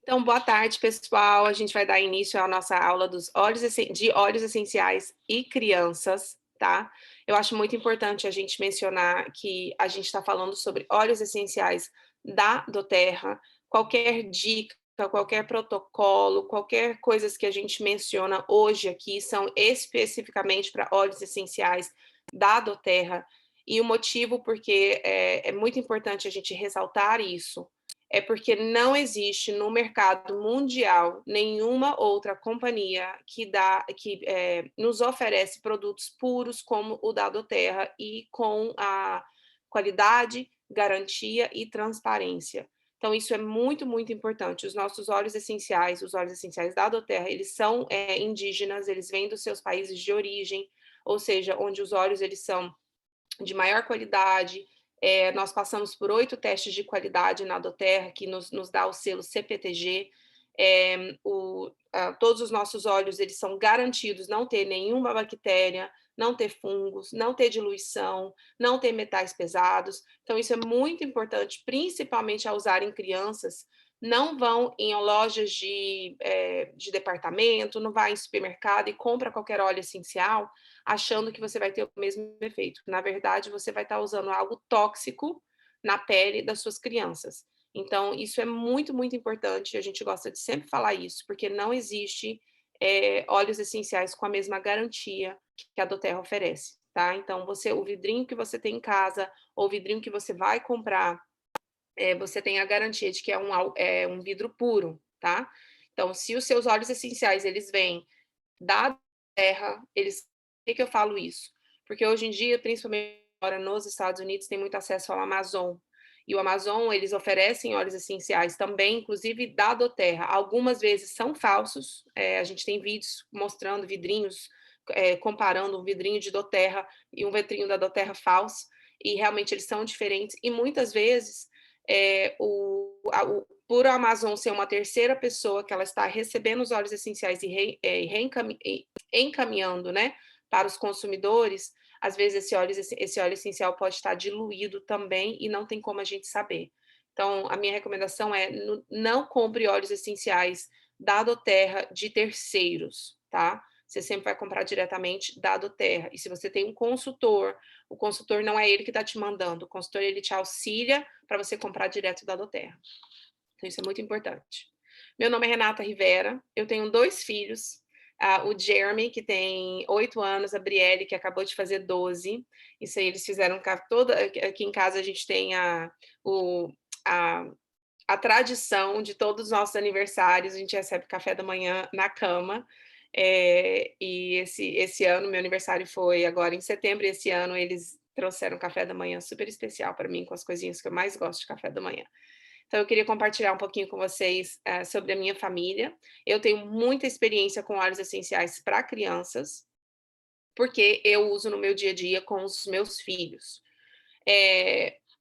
Então, boa tarde, pessoal. A gente vai dar início à nossa aula de óleos essenciais e crianças, tá? Eu acho muito importante a gente mencionar que a gente está falando sobre óleos essenciais da doTERRA. Qualquer dica, qualquer protocolo, qualquer coisas que a gente menciona hoje aqui são especificamente para óleos essenciais da doTERRA. E o motivo porque é muito importante a gente ressaltar isso é porque não existe no mercado mundial nenhuma outra companhia que nos oferece produtos puros como o da doTERRA e com a qualidade, garantia e transparência. Então, isso é muito, muito importante. Os nossos óleos essenciais da doTERRA, eles são indígenas, eles vêm dos seus países de origem, ou seja, onde os óleos eles são de maior qualidade. Nós passamos por 8 testes de qualidade na doTERRA, que nos dá o selo CPTG. Todos os nossos óleos eles são garantidos não ter nenhuma bactéria, não ter fungos, não ter diluição, não ter metais pesados. Então, isso é muito importante, principalmente ao usar em crianças. Não vão em lojas de departamento, não vai em supermercado e compra qualquer óleo essencial, achando que você vai ter o mesmo efeito. Na verdade, você vai estar usando algo tóxico na pele das suas crianças. Então, isso é muito, muito importante. A gente gosta de sempre falar isso, porque não existe óleos essenciais com a mesma garantia que a doTERRA oferece, tá? Então, o vidrinho que você tem em casa, ou o vidrinho que você vai comprar, você tem a garantia de que é um vidro puro, tá? Então, se os seus óleos essenciais, eles vêm da terra, por que eu falo isso? Porque hoje em dia, principalmente agora nos Estados Unidos, tem muito acesso ao Amazon. E o Amazon, eles oferecem óleos essenciais também, inclusive da doTERRA. Algumas vezes são falsos, a gente tem vídeos mostrando vidrinhos, comparando um vidrinho de doTERRA e um vidrinho da doTERRA falso, e realmente eles são diferentes. E muitas vezes, por a Amazon ser uma terceira pessoa que ela está recebendo os óleos essenciais e encaminhando, né, para os consumidores, às vezes esse óleo essencial pode estar diluído também e não tem como a gente saber. Então, a minha recomendação é não compre óleos essenciais da doTERRA de terceiros, tá? Você sempre vai comprar diretamente da doTERRA. E se você tem um consultor, o consultor não é ele que está te mandando, o consultor ele te auxilia para você comprar direto da doTERRA. Então, isso é muito importante. Meu nome é Renata Rivera, eu tenho 2 filhos, o Jeremy, que tem 8 anos, a Brielle, que acabou de fazer 12. Isso aí eles fizeram aqui em casa a gente tem o, a, a tradição de todos os nossos aniversários, a gente recebe café da manhã na cama. E esse ano, meu aniversário foi agora em setembro, e esse ano eles trouxeram um café da manhã super especial para mim, com as coisinhas que eu mais gosto de café da manhã. Então, eu queria compartilhar um pouquinho com vocês sobre a minha família. Eu tenho muita experiência com óleos essenciais para crianças, porque eu uso no meu dia a dia com os meus filhos.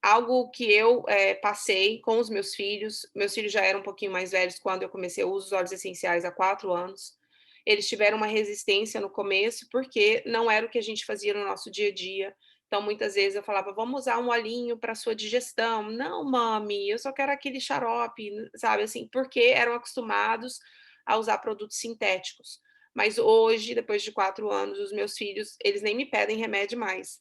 Algo que eu passei com os meus filhos já eram um pouquinho mais velhos quando eu comecei a usar os óleos essenciais há 4 anos. Eles tiveram uma resistência no começo, porque não era o que a gente fazia no nosso dia a dia. Então, muitas vezes eu falava, vamos usar um olhinho para sua digestão. Não, mami, eu só quero aquele xarope, sabe assim, porque eram acostumados a usar produtos sintéticos. Mas hoje, depois de 4 anos, os meus filhos, eles nem me pedem remédio mais.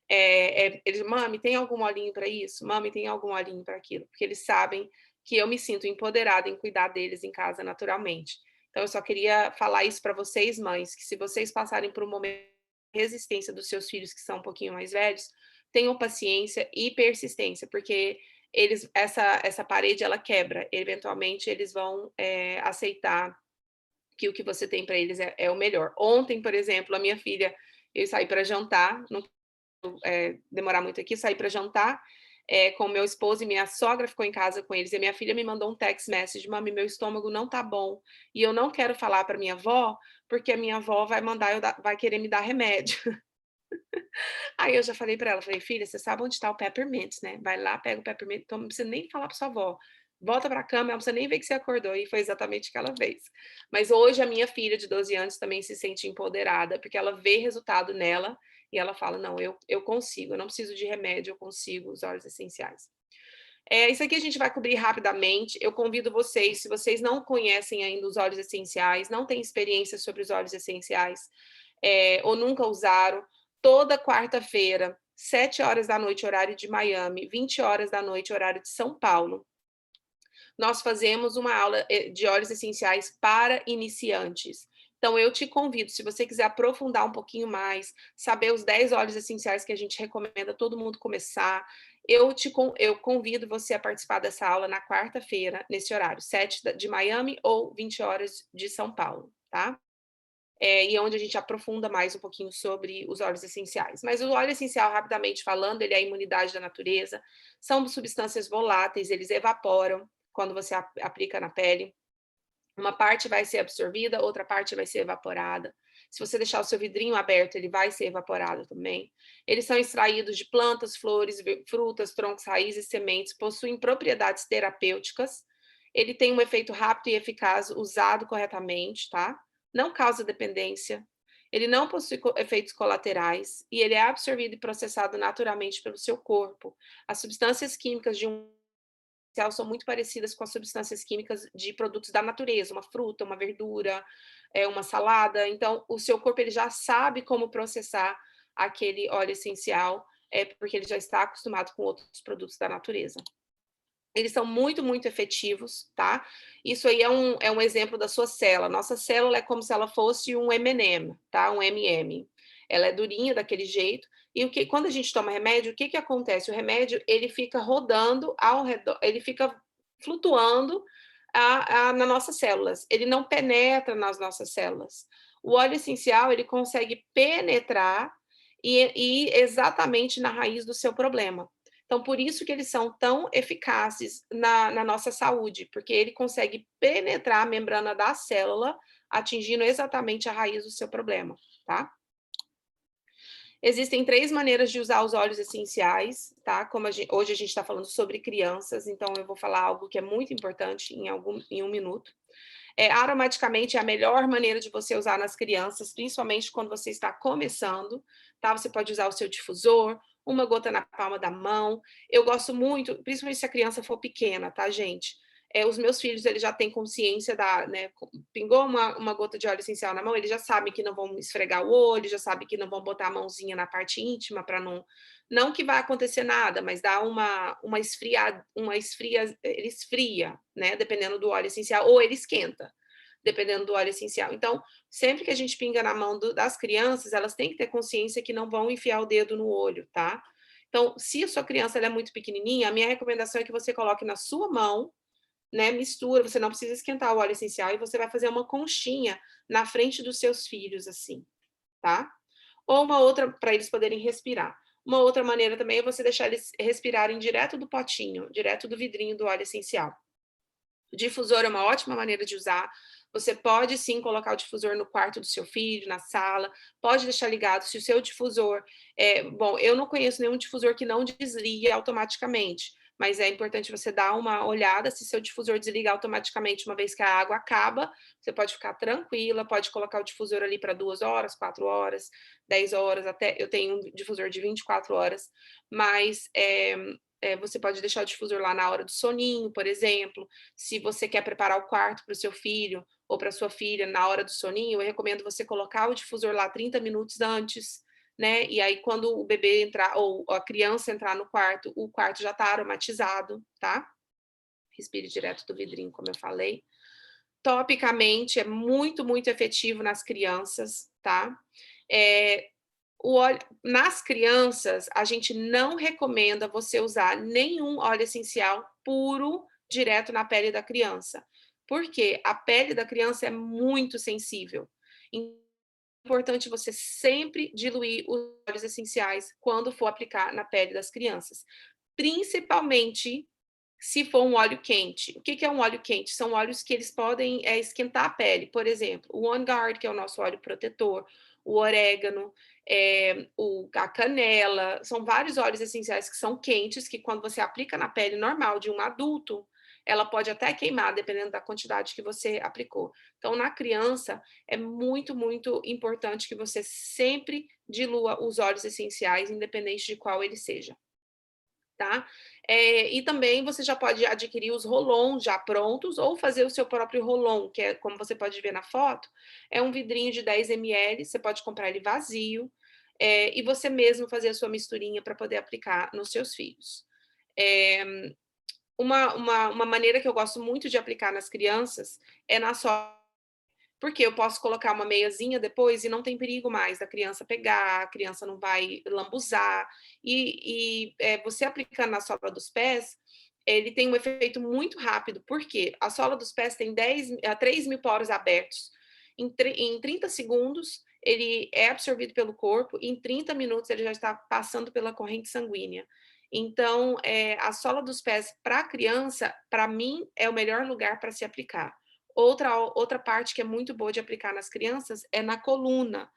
Eles, mami, tem algum olhinho para isso? Mami, tem algum olhinho para aquilo? Porque eles sabem que eu me sinto empoderada em cuidar deles em casa naturalmente. Então, eu só queria falar isso para vocês, mães, que se vocês passarem por um momento de resistência dos seus filhos que são um pouquinho mais velhos, tenham paciência e persistência, porque essa parede ela quebra. Eventualmente, eles vão aceitar que o que você tem para eles é o melhor. Ontem, por exemplo, a minha filha, eu saí para jantar, não demorar muito aqui, saí para jantar com meu esposo e minha sogra ficou em casa com eles, e minha filha me mandou um text message, mami, meu estômago não tá bom, e eu não quero falar para minha avó, porque a minha avó vai querer me dar remédio. Aí eu já falei para ela, falei, filha, você sabe onde está o peppermint, né? Vai lá, pega o peppermint, então não precisa nem falar para sua avó. Volta para a cama, ela não precisa nem ver que você acordou, e foi exatamente o que ela fez. Mas hoje a minha filha de 12 anos também se sente empoderada, porque ela vê resultado nela, e ela fala, não, eu consigo, eu não preciso de remédio, eu consigo os óleos essenciais. Isso aqui a gente vai cobrir rapidamente. Eu convido vocês, se vocês não conhecem ainda os óleos essenciais, não têm experiência sobre os óleos essenciais, ou nunca usaram, toda quarta-feira, 7 horas da noite, horário de Miami, 20 horas da noite, horário de São Paulo, nós fazemos uma aula de óleos essenciais para iniciantes. Então, eu te convido, se você quiser aprofundar um pouquinho mais, saber os 10 óleos essenciais que a gente recomenda todo mundo começar, eu convido você a participar dessa aula na quarta-feira, nesse horário, 7 de Miami ou 20 horas de São Paulo, tá? E onde a gente aprofunda mais um pouquinho sobre os óleos essenciais. Mas o óleo essencial, rapidamente falando, ele é a imunidade da natureza, são substâncias voláteis, eles evaporam quando você aplica na pele. Uma parte vai ser absorvida, outra parte vai ser evaporada. Se você deixar o seu vidrinho aberto, ele vai ser evaporado também. Eles são extraídos de plantas, flores, frutas, troncos, raízes, sementes, possuem propriedades terapêuticas. Ele tem um efeito rápido e eficaz usado corretamente, tá? Não causa dependência. Ele não possui efeitos colaterais e ele é absorvido e processado naturalmente pelo seu corpo. As substâncias químicas de um são muito parecidas com as substâncias químicas de produtos da natureza, uma fruta, uma verdura, uma salada. Então, o seu corpo ele já sabe como processar aquele óleo essencial, porque ele já está acostumado com outros produtos da natureza. Eles são muito, muito efetivos, tá? Isso aí é um exemplo da sua célula. Nossa célula é como se ela fosse um M&M, tá? Um M&M. Ela é durinha daquele jeito. E quando a gente toma remédio, o que acontece? O remédio, ele fica rodando ao redor, ele fica flutuando nas nossas células. Ele não penetra nas nossas células. O óleo essencial, ele consegue penetrar e exatamente na raiz do seu problema. Então, por isso que eles são tão eficazes na nossa saúde, porque ele consegue penetrar a membrana da célula, atingindo exatamente a raiz do seu problema, tá? Existem 3 maneiras de usar os óleos essenciais, tá? Como hoje a gente está falando sobre crianças, então eu vou falar algo que é muito importante em 1 minuto. Aromaticamente é a melhor maneira de você usar nas crianças, principalmente quando você está começando, tá? Você pode usar o seu difusor, uma gota na palma da mão. Eu gosto muito, principalmente se a criança for pequena, tá, gente? Os meus filhos, eles já têm consciência né? Pingou uma gota de óleo essencial na mão, eles já sabem que não vão esfregar o olho, já sabem que não vão botar a mãozinha na parte íntima para não que vai acontecer nada, mas dá ele esfria, né? Dependendo do óleo essencial, ou ele esquenta, dependendo do óleo essencial. Então, sempre que a gente pinga na mão das crianças, elas têm que ter consciência que não vão enfiar o dedo no olho, tá? Então, se a sua criança ela é muito pequenininha, a minha recomendação é que você coloque na sua mão, né? Mistura, você não precisa esquentar o óleo essencial e você vai fazer uma conchinha na frente dos seus filhos, assim, tá? Ou uma outra, para eles poderem respirar. Uma outra maneira também é você deixar eles respirarem direto do potinho, direto do vidrinho do óleo essencial. O difusor é uma ótima maneira de usar. Você pode sim colocar o difusor no quarto do seu filho, na sala, pode deixar ligado. Se o seu difusor bom, eu não conheço nenhum difusor que não desligue automaticamente, mas é importante você dar uma olhada se seu difusor desliga automaticamente uma vez que a água acaba, você pode ficar tranquila, pode colocar o difusor ali para 2 horas, 4 horas, 10 horas, até eu tenho um difusor de 24 horas, mas você pode deixar o difusor lá na hora do soninho, por exemplo. Se você quer preparar o quarto para o seu filho ou para sua filha na hora do soninho, eu recomendo você colocar o difusor lá 30 minutos antes, né? E aí, quando o bebê entrar, ou a criança entrar no quarto, o quarto já está aromatizado, tá? Respire direto do vidrinho, como eu falei. Topicamente, é muito, muito efetivo nas crianças, tá? Nas crianças, a gente não recomenda você usar nenhum óleo essencial puro direto na pele da criança, porque a pele da criança é muito sensível. Então, é importante você sempre diluir os óleos essenciais quando for aplicar na pele das crianças, principalmente se for um óleo quente. O que é um óleo quente? São óleos que eles podem esquentar a pele. Por exemplo, o On Guard, que é o nosso óleo protetor, o orégano, a canela. São vários óleos essenciais que são quentes, que quando você aplica na pele normal de um adulto, ela pode até queimar, dependendo da quantidade que você aplicou. Então, na criança, é muito, muito importante que você sempre dilua os óleos essenciais, independente de qual ele seja. tá? E também você já pode adquirir os roll já prontos ou fazer o seu próprio roll que é como você pode ver na foto, é um vidrinho de 10 ml, você pode comprar ele vazio, e você mesmo fazer a sua misturinha para poder aplicar nos seus filhos. Uma maneira que eu gosto muito de aplicar nas crianças é na sola, porque eu posso colocar uma meiazinha depois e não tem perigo mais da criança pegar, a criança não vai lambuzar. Você aplicando na sola dos pés, ele tem um efeito muito rápido, porque a sola dos pés tem 3.000 poros abertos. Em 30 segundos, ele é absorvido pelo corpo, e em 30 minutos ele já está passando pela corrente sanguínea. Então, a sola dos pés para a criança, para mim, é o melhor lugar para se aplicar. Outra parte que é muito boa de aplicar nas crianças é na coluna,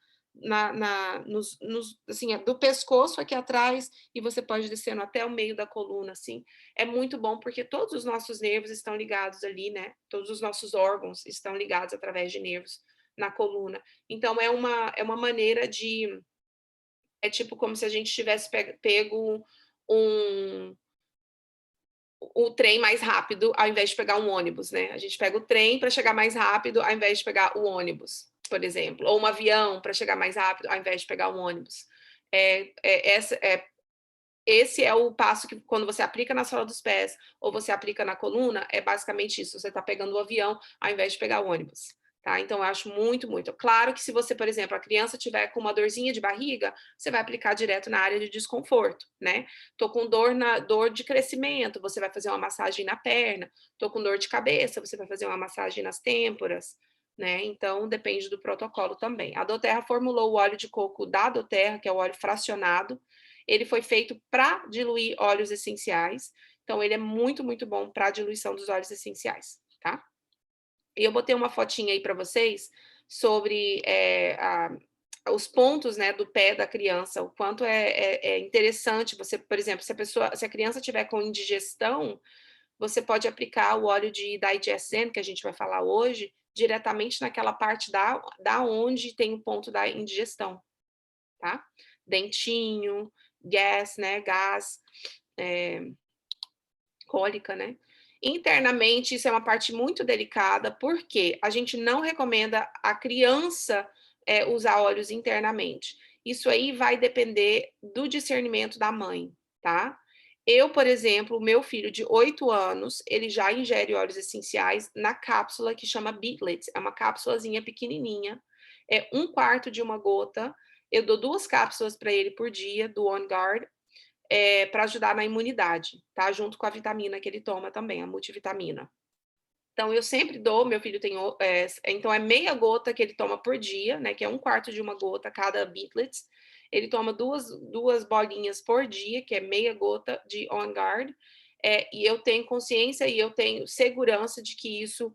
assim, do pescoço aqui atrás, e você pode descendo até o meio da coluna, assim. É muito bom porque todos os nossos nervos estão ligados ali, né? Todos os nossos órgãos estão ligados através de nervos na coluna. Então é uma maneira de, é tipo como se a gente tivesse pego um o trem mais rápido ao invés de pegar um ônibus, né? A gente pega o trem para chegar mais rápido ao invés de pegar o ônibus, por exemplo, ou um avião para chegar mais rápido ao invés de pegar um ônibus. Esse é o passo que, quando você aplica na sola dos pés ou você aplica na coluna, é basicamente isso. Você está pegando o avião ao invés de pegar o ônibus. Tá? Então, eu acho muito, muito. Claro que se você, por exemplo, a criança tiver com uma dorzinha de barriga, você vai aplicar direto na área de desconforto, né? Tô com dor de crescimento, você vai fazer uma massagem na perna. Tô com dor de cabeça, você vai fazer uma massagem nas têmporas, né? Então, depende do protocolo também. A doTERRA formulou o óleo de coco da doTERRA, que é o óleo fracionado. Ele foi feito para diluir óleos essenciais, então ele é muito, muito bom para a diluição dos óleos essenciais, tá? E eu botei uma fotinha aí para vocês sobre os pontos, né, do pé da criança, o quanto é interessante você, por exemplo, se a criança tiver com indigestão, você pode aplicar o óleo de Digestion, que a gente vai falar hoje, diretamente naquela parte da onde tem o ponto da indigestão, tá? Dentinho, gás, é, cólica, né? Internamente, isso é uma parte muito delicada, porque a gente não recomenda a criança usar óleos internamente. Isso aí vai depender do discernimento da mãe, tá? Eu, por exemplo, o meu filho de 8 anos, ele já ingere óleos essenciais na cápsula que chama Beetlets. É uma cápsulazinha pequenininha, é 1/4 de uma gota. Eu dou 2 cápsulas para ele por dia, do On Guard, para ajudar na imunidade, tá? Junto com a vitamina que ele toma também, a multivitamina. Então, eu sempre dou, meu filho tem, então é meia gota que ele toma por dia, né? Que é 1/4 de uma gota cada Beetlets. Ele toma duas bolinhas por dia, que é meia gota de On Guard. E eu tenho consciência e eu tenho segurança de que isso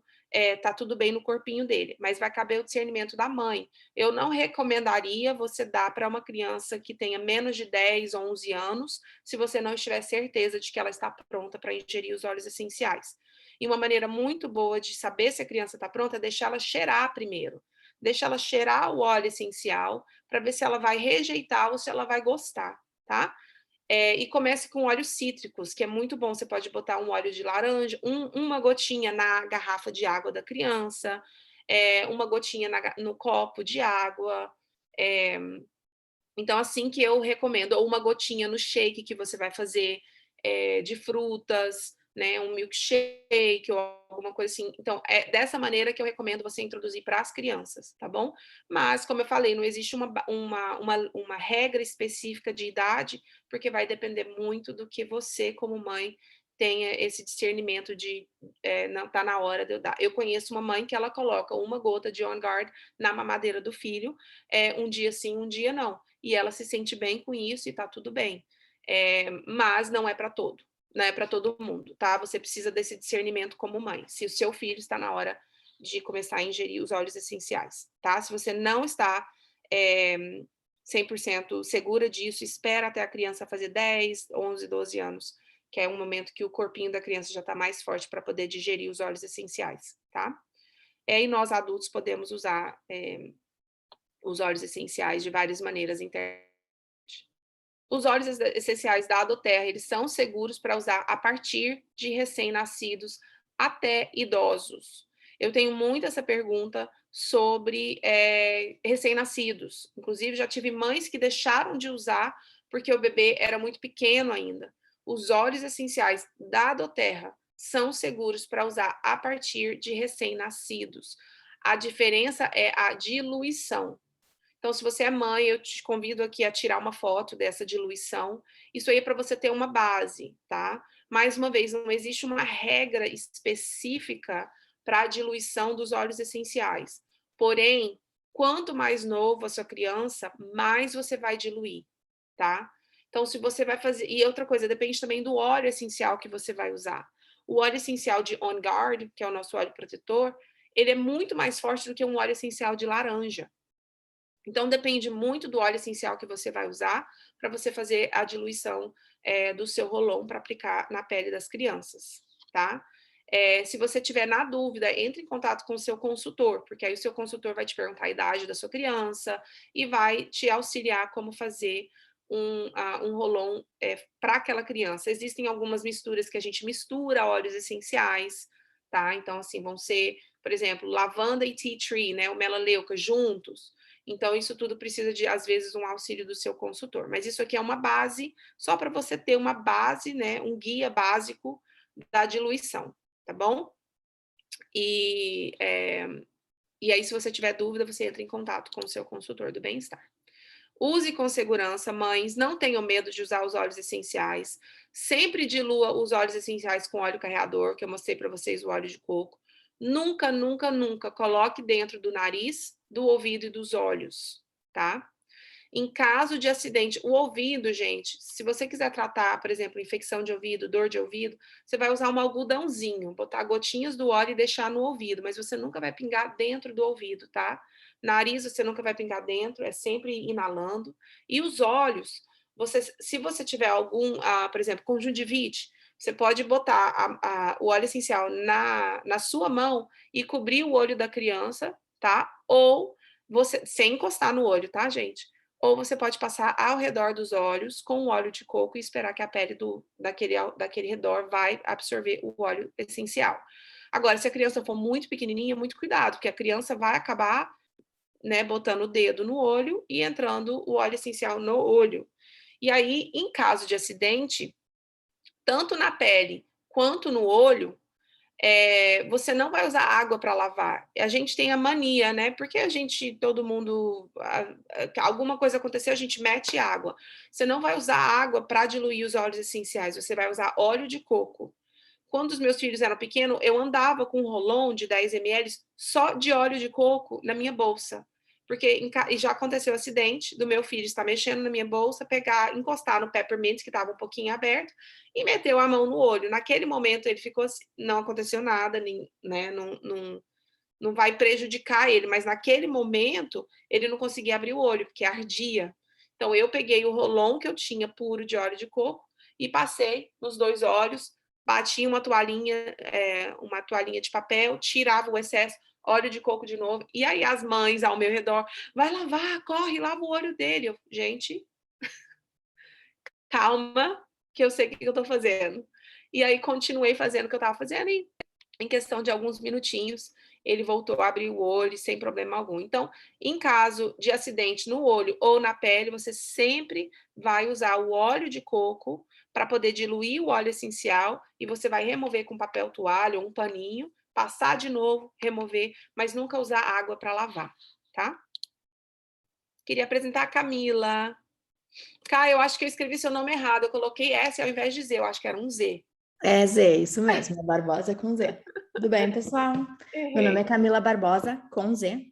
tá tudo bem no corpinho dele, mas vai caber o discernimento da mãe. Eu não recomendaria você dar para uma criança que tenha menos de 10, 11 anos, se você não estiver certeza de que ela está pronta para ingerir os óleos essenciais. E uma maneira muito boa de saber se a criança está pronta é deixar ela cheirar primeiro. Deixa ela cheirar o óleo essencial para ver se ela vai rejeitar ou se ela vai gostar, tá? E comece com óleos cítricos, que é muito bom. Você pode botar um óleo de laranja, uma gotinha na garrafa de água da criança, uma gotinha no copo de água. É, então, assim que eu recomendo, ou uma gotinha no shake que você vai fazer de frutas, né, um milkshake ou alguma coisa assim. Então, é dessa maneira que eu recomendo você introduzir para as crianças, tá bom? Mas, como eu falei, não existe uma regra específica de idade, porque vai depender muito do que você, como mãe, tenha esse discernimento de não tá na hora de eu dar. Eu conheço uma mãe que ela coloca uma gota de On Guard na mamadeira do filho, um dia sim, um dia não. E ela se sente bem com isso e tá tudo bem. Mas não é para todo, não é para todo mundo, tá? Você precisa desse discernimento como mãe, se o seu filho está na hora de começar a ingerir os óleos essenciais, tá? Se você não está 100% segura disso, espera até a criança fazer 10, 11, 12 anos, que é um momento que o corpinho da criança já está mais forte para poder digerir os óleos essenciais, tá? E nós adultos podemos usar os óleos essenciais de várias maneiras internas. Os óleos essenciais da Adoterra, eles são seguros para usar a partir de recém-nascidos até idosos. Eu tenho muito essa pergunta sobre recém-nascidos. Inclusive, já tive mães que deixaram de usar porque o bebê era muito pequeno ainda. Os óleos essenciais da Adoterra são seguros para usar a partir de recém-nascidos. A diferença é a diluição. Então, se você é mãe, eu te convido aqui a tirar uma foto dessa diluição. Isso aí é para você ter uma base, tá? Mais uma vez, não existe uma regra específica para a diluição dos óleos essenciais. Porém, quanto mais novo a sua criança, mais você vai diluir, tá? Então, se você vai fazer. E outra coisa, depende também do óleo essencial que você vai usar. O óleo essencial de On Guard, que é o nosso óleo protetor, ele é muito mais forte do que um óleo essencial de laranja. Então, depende muito do óleo essencial que você vai usar para você fazer a diluição do seu Rolon para aplicar na pele das crianças, tá? Se você tiver na dúvida, entre em contato com o seu consultor, porque aí o seu consultor vai te perguntar a idade da sua criança e vai te auxiliar como fazer um Rolon para aquela criança. Existem algumas misturas que a gente mistura óleos essenciais, tá? Então, assim, vão ser, por exemplo, lavanda e tea tree, né? O melaleuca juntos. Então, isso tudo precisa de, às vezes, um auxílio do seu consultor. Mas isso aqui é uma base, só para você ter uma base, né? Um guia básico da diluição, tá bom? E aí, se você tiver dúvida, você entra em contato com o seu consultor do bem-estar. Use com segurança, mães, não tenham medo de usar os óleos essenciais. Sempre dilua os óleos essenciais com óleo carreador, que eu mostrei para vocês o óleo de coco. Nunca, nunca, nunca coloque dentro do nariz, do ouvido e dos olhos, tá? Em caso de acidente, o ouvido, gente, se você quiser tratar, por exemplo, infecção de ouvido, dor de ouvido, você vai usar um algodãozinho, botar gotinhas do óleo e deixar no ouvido, mas você nunca vai pingar dentro do ouvido, tá? Nariz, você nunca vai pingar dentro, é sempre inalando. E os olhos, se você tiver por exemplo, conjuntivite, você pode botar o óleo essencial na sua mão e cobrir o olho da criança, tá? Ou você, sem encostar no olho, tá, gente? Ou você pode passar ao redor dos olhos com o óleo de coco e esperar que a pele daquele redor vai absorver o óleo essencial. Agora, se a criança for muito pequenininha, muito cuidado, porque a criança vai acabar, né, botando o dedo no olho e entrando o óleo essencial no olho. E aí, em caso de acidente, tanto na pele quanto no olho, você não vai usar água para lavar. A gente tem a mania, né? Porque todo mundo, alguma coisa aconteceu, a gente mete água. Você não vai usar água para diluir os óleos essenciais, você vai usar óleo de coco. Quando os meus filhos eram pequenos, eu andava com um rolão de 10 ml só de óleo de coco na minha bolsa. Porque já aconteceu o acidente do meu filho estar mexendo na minha bolsa, pegar, encostar no peppermint, que estava um pouquinho aberto, e meteu a mão no olho. Naquele momento ele ficou assim, não aconteceu nada, né? Não vai prejudicar ele, mas naquele momento ele não conseguia abrir o olho, porque ardia. Então eu peguei o rolão que eu tinha puro de óleo de coco e passei nos dois olhos, batia uma toalhinha de papel, tirava o excesso, óleo de coco de novo, e aí as mães ao meu redor, vai lavar, corre, lava o olho dele. Gente, calma, que eu sei o que eu tô fazendo. E aí continuei fazendo o que eu tava fazendo e em questão de alguns minutinhos, ele voltou a abrir o olho sem problema algum. Então, em caso de acidente no olho ou na pele, você sempre vai usar o óleo de coco para poder diluir o óleo essencial e você vai remover com papel toalha ou um paninho, passar de novo, remover, mas nunca usar água para lavar, tá? Queria apresentar a Camila. Cá, eu acho que eu escrevi seu nome errado, eu coloquei S ao invés de Z, eu acho que era um Z. É Z, isso mesmo, Barbosa com Z. Tudo bem, pessoal? Meu nome é Errei. Camila Barbosa, com Z.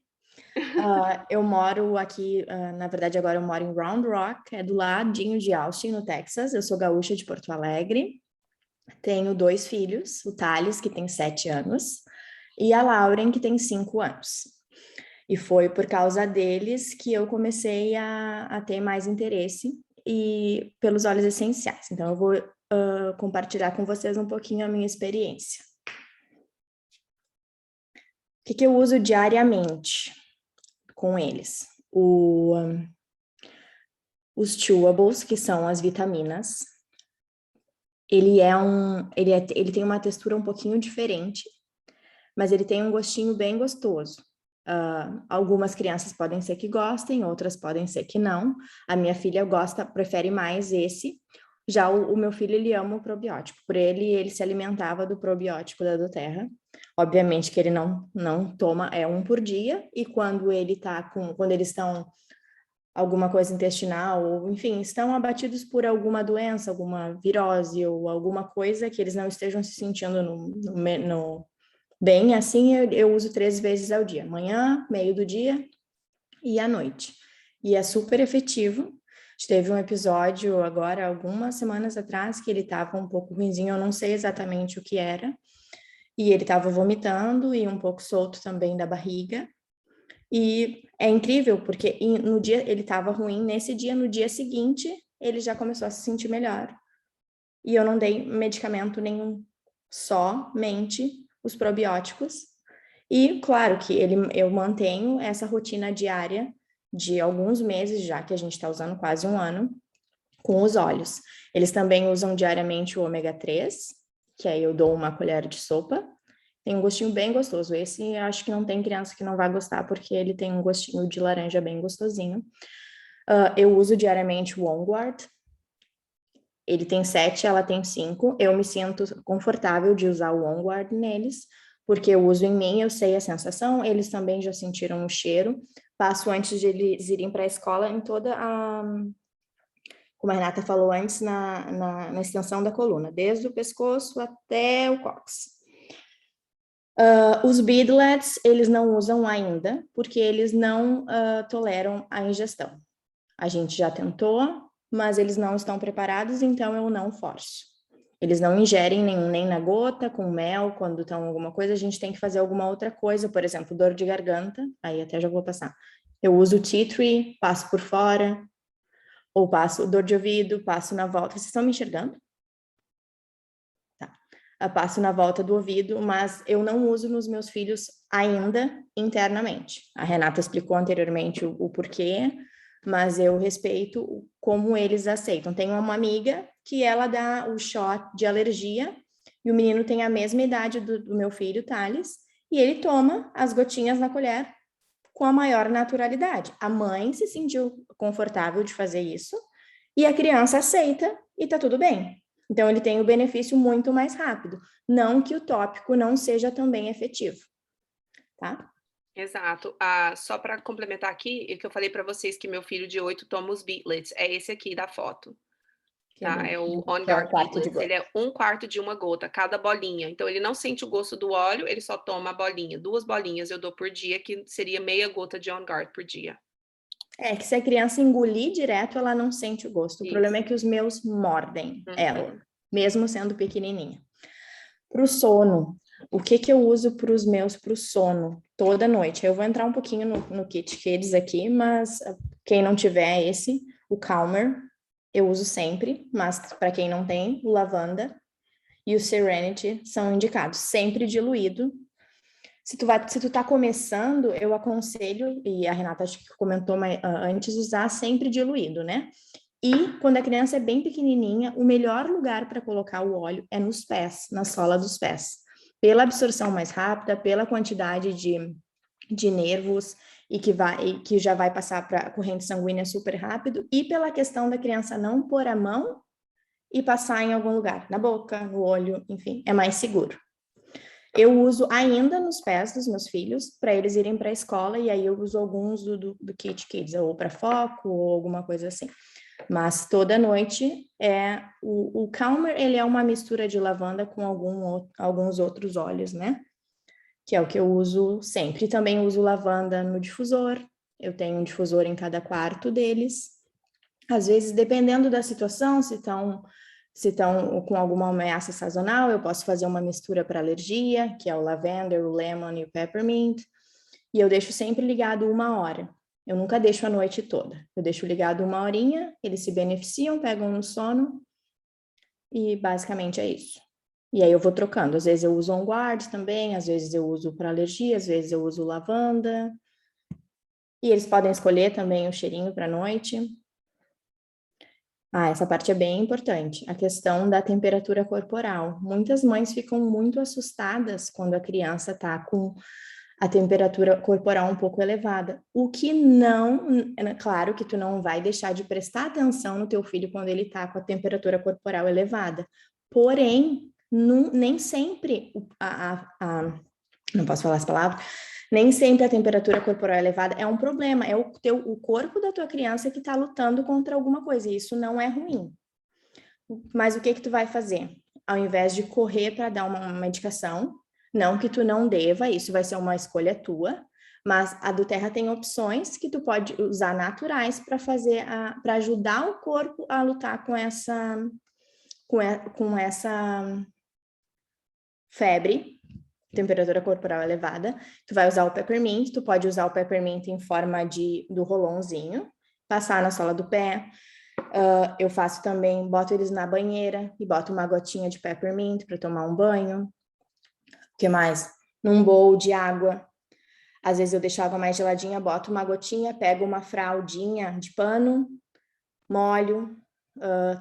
Eu moro aqui, na verdade agora eu moro em Round Rock, é do ladinho de Austin, no Texas. Eu sou gaúcha de Porto Alegre. Tenho 2 filhos, o Thales, que tem 7 anos, e a Lauren, que tem 5 anos. E foi por causa deles que eu comecei a ter mais interesse pelos óleos essenciais. Então, eu vou compartilhar com vocês um pouquinho a minha experiência. O que eu uso diariamente com eles? Os chewables, que são as vitaminas, ele tem uma textura um pouquinho diferente, mas ele tem um gostinho bem gostoso. Algumas crianças podem ser que gostem, outras podem ser que não. A minha filha prefere mais esse. Já o meu filho, ele ama o probiótico. Por ele se alimentava do probiótico da Doterra. Obviamente que ele não toma, é um por dia. E quando eles estão alguma coisa intestinal, ou enfim, estão abatidos por alguma doença, alguma virose ou alguma coisa que eles não estejam se sentindo bem, assim eu uso 3 vezes ao dia, manhã, meio do dia e à noite. E é super efetivo. A gente teve um episódio agora, algumas semanas atrás, que ele estava um pouco ruinzinho, eu não sei exatamente o que era, e ele estava vomitando e um pouco solto também da barriga. E é incrível, porque no dia ele estava ruim, nesse dia, no dia seguinte, ele já começou a se sentir melhor. E eu não dei medicamento nenhum, somente os probióticos. E claro que eu mantenho essa rotina diária de alguns meses já, que a gente está usando quase um ano, com os olhos. Eles também usam diariamente o ômega 3, que aí eu dou uma colher de sopa. Tem um gostinho bem gostoso. Esse eu acho que não tem criança que não vai gostar, porque ele tem um gostinho de laranja bem gostosinho. Eu uso diariamente o Onguard. Ele tem 7, ela tem 5. Eu me sinto confortável de usar o Onguard neles, porque eu uso em mim, eu sei a sensação, eles também já sentiram o cheiro. Passo antes de eles irem para a escola em toda como a Renata falou antes, na extensão da coluna, desde o pescoço até o cóccix. Os beadlets, eles não usam ainda, porque eles não toleram a ingestão. A gente já tentou, mas eles não estão preparados, então eu não forço. Eles não ingerem nem na gota, com mel, quando estão alguma coisa, a gente tem que fazer alguma outra coisa, por exemplo, dor de garganta, aí até já vou passar. Eu uso o tea tree, passo por fora, ou passo dor de ouvido, passo na volta. Vocês estão me enxergando? Tá. Eu passo na volta do ouvido, mas eu não uso nos meus filhos ainda internamente. A Renata explicou anteriormente o porquê, mas eu respeito como eles aceitam. Tenho uma amiga que ela dá o shot de alergia e o menino tem a mesma idade do meu filho, Thales, e ele toma as gotinhas na colher com a maior naturalidade. A mãe se sentiu confortável de fazer isso e a criança aceita e tá tudo bem. Então, ele tem o benefício muito mais rápido. Não que o tópico não seja também efetivo, tá? Exato. Só para complementar aqui, é que eu falei para vocês que meu filho de 8 toma os Beatlets, é esse aqui da foto, tá? É o On Que é um Guard quarto de Beatlets. Ele gota. é 1/4 de uma gota, cada bolinha. Então ele não sente o gosto do óleo, ele só toma a bolinha. 2 bolinhas eu dou por dia, que seria meia gota de On Guard por dia. É que se a criança engolir direto, ela não sente o gosto. O problema é Isso. que os meus mordem ela, Uhum. mesmo sendo pequenininha. Para o sono, o que eu uso para os meus para o sono toda noite? Eu vou entrar um pouquinho no Kit Kids aqui, mas quem não tiver esse, o Calmer, eu uso sempre, mas para quem não tem, o Lavanda e o Serenity são indicados, sempre diluído. Se tu tá começando, eu aconselho, e a Renata acho que comentou antes, usar sempre diluído, né? E quando a criança é bem pequenininha, o melhor lugar para colocar o óleo é nos pés, na sola dos pés. Pela absorção mais rápida, pela quantidade de nervos e que já vai passar para a corrente sanguínea super rápido, e pela questão da criança não pôr a mão e passar em algum lugar, na boca, no olho, enfim, é mais seguro. Eu uso ainda nos pés dos meus filhos para eles irem para a escola, e aí eu uso alguns do Kit Kids, ou para foco, ou alguma coisa assim. Mas toda noite o Calmer, ele é uma mistura de lavanda com alguns outros óleos, né? Que é o que eu uso sempre. E também uso lavanda no difusor. Eu tenho um difusor em cada quarto deles. Às vezes, dependendo da situação, se estão com alguma ameaça sazonal, eu posso fazer uma mistura para alergia, que é o lavender, o lemon e o peppermint. E eu deixo sempre ligado 1 hora. Eu nunca deixo a noite toda. Eu deixo ligado 1 horinha, eles se beneficiam, pegam no sono e basicamente é isso. E aí eu vou trocando. Às vezes eu uso On Guard também, às vezes eu uso para alergia, às vezes eu uso lavanda. E eles podem escolher também o cheirinho para noite. Ah, essa parte é bem importante. A questão da temperatura corporal. Muitas mães ficam muito assustadas quando a criança está com a temperatura corporal um pouco elevada. O que não, claro que tu não vai deixar de prestar atenção no teu filho quando ele está com a temperatura corporal elevada. Porém, nem sempre não posso falar as palavras, nem sempre a temperatura corporal elevada é um problema, é o corpo da tua criança que está lutando contra alguma coisa, e isso não é ruim. Mas o que tu vai fazer? Ao invés de correr para dar uma medicação, não que tu não deva, isso vai ser uma escolha tua, mas a do Terra tem opções que tu pode usar naturais para fazer, para ajudar o corpo a lutar com essa febre, temperatura corporal elevada. Tu vai usar o peppermint, tu pode usar o peppermint em forma do rolãozinho, passar na sola do pé. Eu faço também, boto eles na banheira e boto uma gotinha de peppermint para tomar um banho. O que mais? Num bowl de água. Às vezes eu deixo a água mais geladinha, boto uma gotinha, pego uma fraldinha de pano, molho,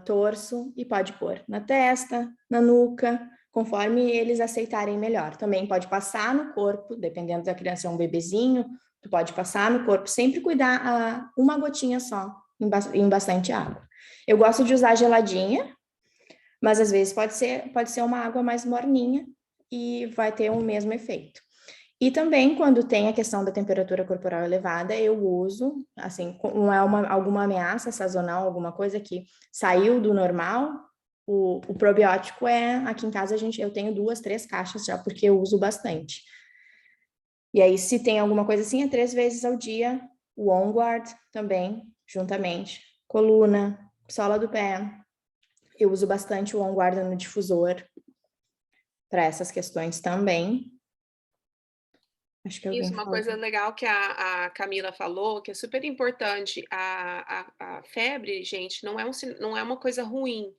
torço e pode pôr na testa, na nuca, conforme eles aceitarem melhor. Também pode passar no corpo, dependendo da criança, é um bebezinho, tu pode passar no corpo, sempre cuidar uma gotinha só, em bastante água. Eu gosto de usar geladinha, mas às vezes pode ser uma água mais morninha e vai ter o mesmo efeito. E também, quando tem a questão da temperatura corporal elevada, eu uso, assim, não é alguma ameaça sazonal, alguma coisa que saiu do normal, o probiótico aqui em casa eu tenho 2, 3 caixas já, porque eu uso bastante. E aí, se tem alguma coisa assim, é 3 vezes ao dia, o OnGuard também, juntamente, coluna, sola do pé. Eu uso bastante o OnGuard no difusor para essas questões também. Acho que alguém Isso, uma falou. coisa legal que a Camila falou, que é super importante, a febre, gente, não é uma coisa ruim.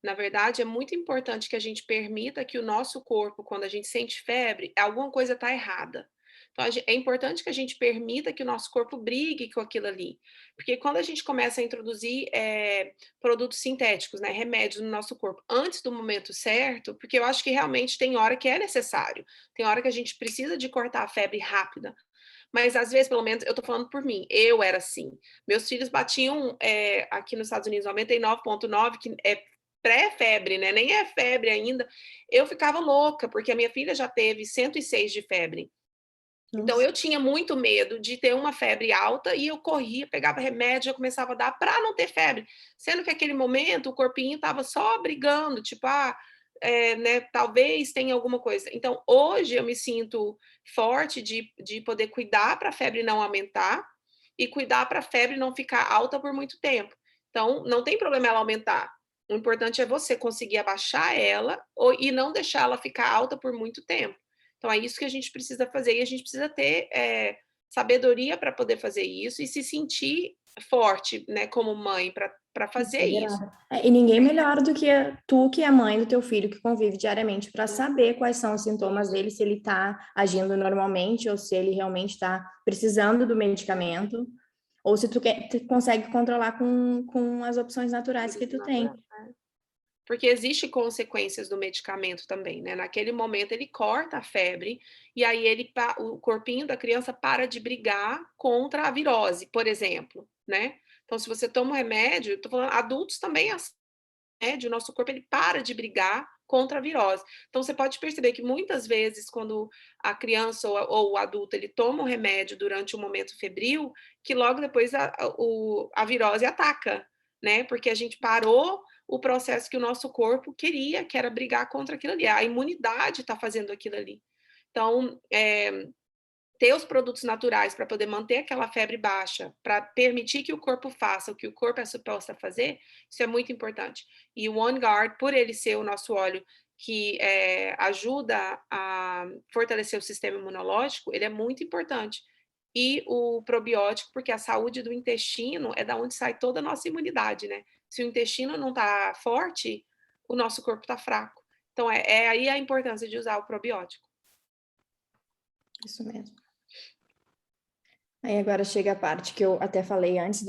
Na verdade, é muito importante que a gente permita que o nosso corpo, quando a gente sente febre, alguma coisa está errada. Então, é importante que a gente permita que o nosso corpo brigue com aquilo ali. Porque quando a gente começa a introduzir produtos sintéticos, né, remédios no nosso corpo, antes do momento certo, porque eu acho que realmente tem hora que é necessário. Tem hora que a gente precisa de cortar a febre rápida. Mas às vezes, pelo menos, eu tô falando por mim, eu era assim. Meus filhos batiam aqui nos Estados Unidos 99,9, que é pré-febre, né? Nem é febre ainda. Eu ficava louca, porque a minha filha já teve 106 de febre. Então, Nossa. eu tinha muito medo de ter uma febre alta e eu corria, pegava remédio, já começava a dar para não ter febre. Sendo que aquele momento o corpinho estava só brigando, tipo, né, talvez tenha alguma coisa. Então, hoje eu me sinto forte de poder cuidar para a febre não aumentar e cuidar para a febre não ficar alta por muito tempo. Então, não tem problema ela aumentar. O importante é você conseguir abaixar ela e não deixar ela ficar alta por muito tempo. Então, é isso que a gente precisa fazer e a gente precisa ter sabedoria para poder fazer isso e se sentir forte, né, como mãe, para fazer isso. E ninguém melhor do que tu, que é mãe do teu filho, que convive diariamente, para saber quais são os sintomas dele, se ele está agindo normalmente ou se ele realmente está precisando do medicamento, ou se tu consegue controlar com as opções naturais que tu tem. Porque existe consequências do medicamento também, né? Naquele momento ele corta a febre e aí o corpinho da criança para de brigar contra a virose, por exemplo, né? Então, se você toma um remédio, tô falando, adultos também assim, o nosso corpo ele para de brigar contra a virose. Então, você pode perceber que muitas vezes, quando a criança ou o adulto ele toma um remédio durante um momento febril, que logo depois a virose ataca, né? Porque a gente parou o processo que o nosso corpo queria, que era brigar contra aquilo ali. A imunidade está fazendo aquilo ali. Então, ter os produtos naturais para poder manter aquela febre baixa, para permitir que o corpo faça o que o corpo é suposto a fazer, isso é muito importante. E o OneGuard, por ele ser o nosso óleo que ajuda a fortalecer o sistema imunológico, ele é muito importante. E o probiótico, porque a saúde do intestino é da onde sai toda a nossa imunidade, né? Se o intestino não está forte, o nosso corpo está fraco. Então, é aí a importância de usar o probiótico. Isso mesmo. Aí agora chega a parte que eu até falei antes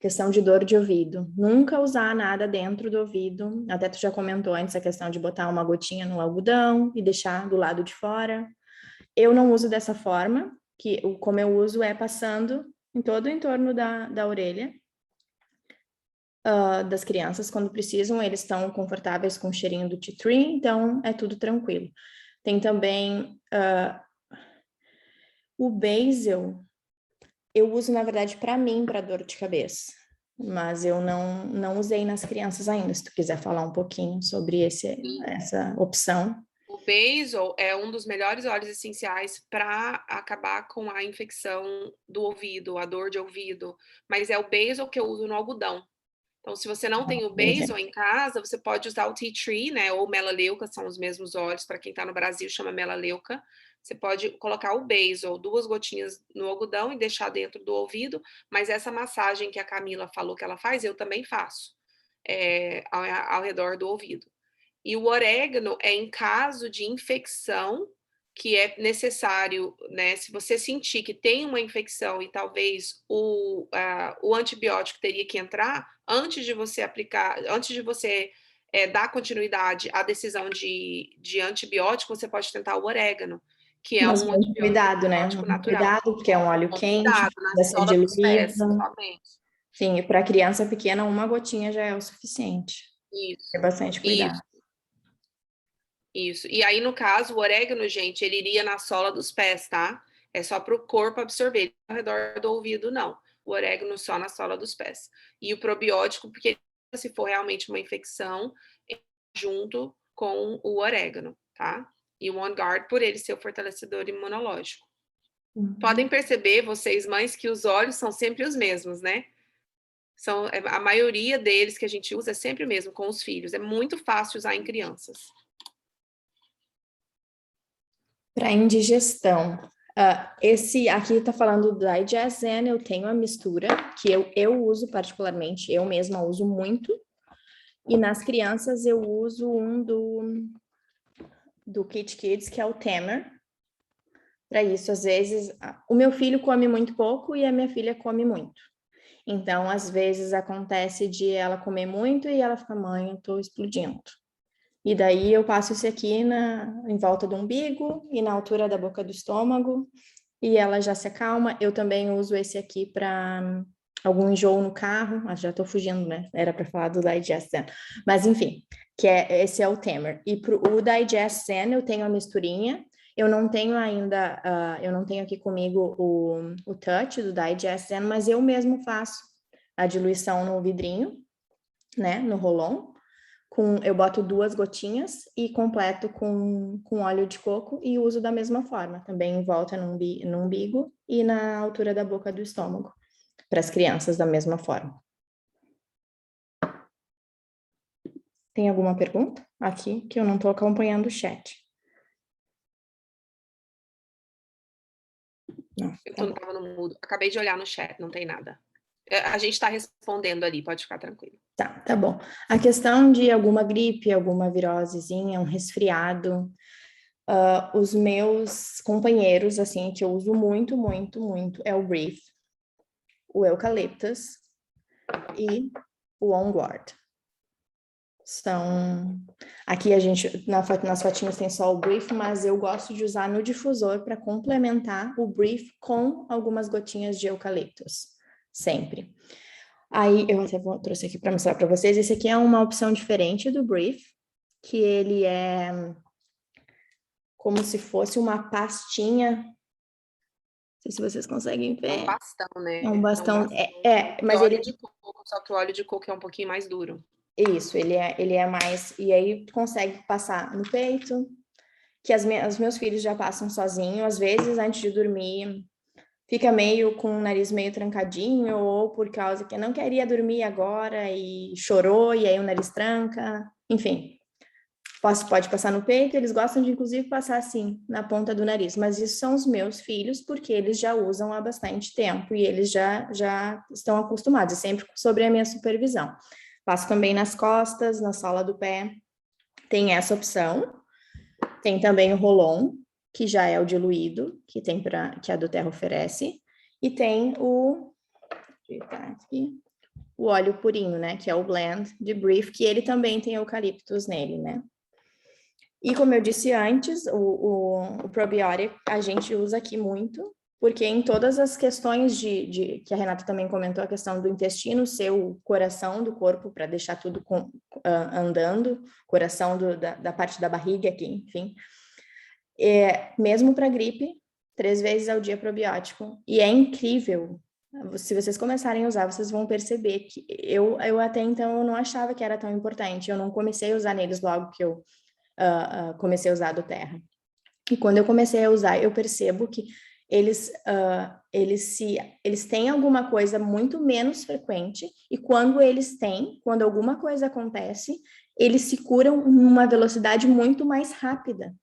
questão de dor de ouvido. Nunca usar nada dentro do ouvido. Até tu já comentou antes a questão de botar uma gotinha no algodão e deixar do lado de fora. Eu não uso dessa forma, como eu uso é passando em todo o entorno da orelha das crianças quando precisam. Eles estão confortáveis com o cheirinho do tea tree, então é tudo tranquilo. Tem também o Basil. Eu uso, na verdade, para mim, para dor de cabeça. Mas eu não usei nas crianças ainda. Se tu quiser falar um pouquinho sobre essa opção. O basil é um dos melhores óleos essenciais para acabar com a infecção do ouvido, a dor de ouvido. Mas é o basil que eu uso no algodão. Então, se você não tem o basil em casa, você pode usar o tea tree, né? Ou melaleuca, são os mesmos óleos. Para quem está no Brasil, chama melaleuca. Você pode colocar o basil, 2 gotinhas no algodão e deixar dentro do ouvido. Mas essa massagem que a Camila falou que ela faz, eu também faço ao redor do ouvido. E o orégano é em caso de infecção, que é necessário, né? Se você sentir que tem uma infecção e talvez o antibiótico teria que entrar, antes de você aplicar, antes de você dar continuidade à decisão de antibiótico, você pode tentar o orégano, que é Mas um muito cuidado, né? antibiótico Muito natural. cuidado, porque é um óleo Com quente, cuidado, na precisa ser sola dos pés, diluído. somente. Sim, e para criança pequena, uma gotinha já é o suficiente. É Isso, bastante cuidado. isso. E aí, no caso, o orégano, gente, ele iria na sola dos pés, tá? É só para o corpo absorver. Ao redor do ouvido, não. O orégano só na sola dos pés. E o probiótico, porque se for realmente uma infecção, junto com o orégano, tá? E o On Guard, por ele ser o fortalecedor imunológico. Podem perceber, vocês mães, que os óleos são sempre os mesmos, né? A maioria deles que a gente usa é sempre o mesmo com os filhos. É muito fácil usar em crianças. Para indigestão, esse aqui está falando do Digezen. Eu tenho a mistura que eu uso particularmente, eu mesma uso muito. E nas crianças eu uso um do Kit Kids, que é o Tamer. Para isso, às vezes, o meu filho come muito pouco e a minha filha come muito. Então, às vezes acontece de ela comer muito e ela fica, mãe, eu tô explodindo. E daí eu passo esse aqui em volta do umbigo e na altura da boca do estômago, e ela já se acalma. Eu também uso esse aqui para algum enjoo no carro. Já estou fugindo, né? Era para falar do Digest Zen. Mas enfim, esse é o Tamer. E para o Digest Zen eu tenho a misturinha. Eu não tenho ainda, eu não tenho aqui comigo o Touch do Digest Zen, mas eu mesmo faço a diluição no vidrinho, né? No rolon. Eu boto 2 gotinhas e completo com óleo de coco e uso da mesma forma, também em volta no umbigo e na altura da boca do estômago, para as crianças da mesma forma. Tem alguma pergunta aqui que eu não estou acompanhando o chat? Não, Eu não estava no mudo. Acabei de olhar no chat, não tem nada. A gente está respondendo ali, pode ficar tranquilo. Tá bom. A questão de alguma gripe, alguma virosezinha, um resfriado, os meus companheiros, assim, que eu uso muito, muito, muito, é o Brief, o Eucaliptus e o On Guard. Aqui a gente, nas fotinhas tem só o Brief, mas eu gosto de usar no difusor para complementar o Brief com algumas gotinhas de eucaliptus, sempre. Aí eu até trouxe aqui para mostrar para vocês. Esse aqui é uma opção diferente do Brief, que ele é como se fosse uma pastinha. Não sei se vocês conseguem ver. É um bastão, né? É um bastão. Mas óleo de coco, só que o óleo de coco é um pouquinho mais duro. Isso, ele é mais. E aí tu consegue passar no peito, que os meus filhos já passam sozinho, às vezes antes de dormir. Fica meio com o nariz meio trancadinho, ou por causa que não queria dormir agora e chorou, e aí o nariz tranca, enfim. Pode passar no peito, eles gostam de inclusive passar assim, na ponta do nariz, mas isso são os meus filhos, porque eles já usam há bastante tempo e eles já estão acostumados, sempre sobre a minha supervisão. Passo também nas costas, na sola do pé, tem essa opção. Tem também o Rolon, que já é o diluído, que a Doterra oferece. E tem o óleo purinho, né? Que é o blend de Brief, que ele também tem eucaliptus nele, né? E como eu disse antes, o probiótico a gente usa aqui muito, porque em todas as questões que a Renata também comentou, a questão do intestino ser o coração do corpo para deixar tudo andando, coração da parte da barriga aqui, enfim. Mesmo para gripe, 3 vezes ao dia probiótico. E é incrível. Se vocês começarem a usar, vocês vão perceber que eu até então eu não achava que era tão importante. Eu não comecei a usar neles logo que eu comecei a usar do Terra. E quando eu comecei a usar, eu percebo que eles têm alguma coisa muito menos frequente, e quando alguma coisa acontece, eles se curam numa velocidade muito mais rápida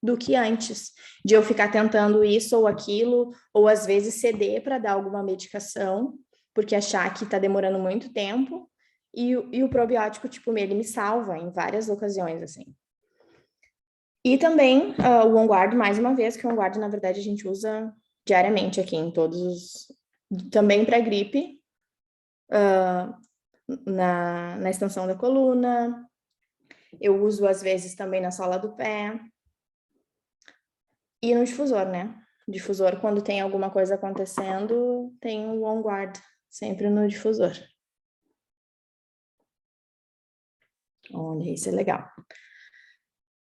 do que antes, de eu ficar tentando isso ou aquilo, ou às vezes ceder para dar alguma medicação, porque achar que está demorando muito tempo, e o probiótico, tipo, ele me salva em várias ocasiões, assim. E também o OnGuard, mais uma vez, que o OnGuard, na verdade, a gente usa diariamente aqui em todos os... Também para gripe, na extensão da coluna. Eu uso, às vezes, também na sola do pé. E no difusor, né? Difusor, quando tem alguma coisa acontecendo, tem o OnGuard, sempre no difusor. Olha, isso é legal.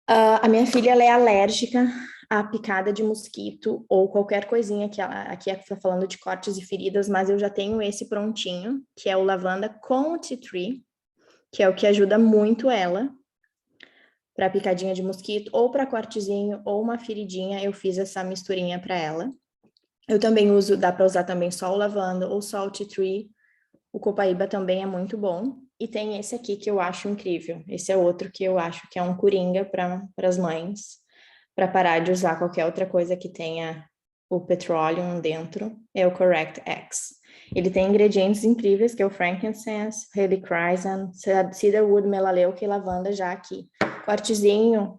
A minha filha, ela é alérgica à picada de mosquito ou qualquer coisinha que ela... Aqui está falando de cortes e feridas, mas eu já tenho esse prontinho, que é o lavanda com tea tree, que é o que ajuda muito ela para picadinha de mosquito, ou para cortezinho, ou uma feridinha, eu fiz essa misturinha para ela. Eu também uso, dá para usar também só o lavanda ou só o tea tree. O copaíba também é muito bom. E tem esse aqui que eu acho incrível. Esse é outro que eu acho que é um coringa para as mães, para parar de usar qualquer outra coisa que tenha o petroleum dentro, é o Correct X. Ele tem ingredientes incríveis, que é o frankincense, helichrysum, cedarwood, melaleuca e lavanda já aqui. Cortezinho,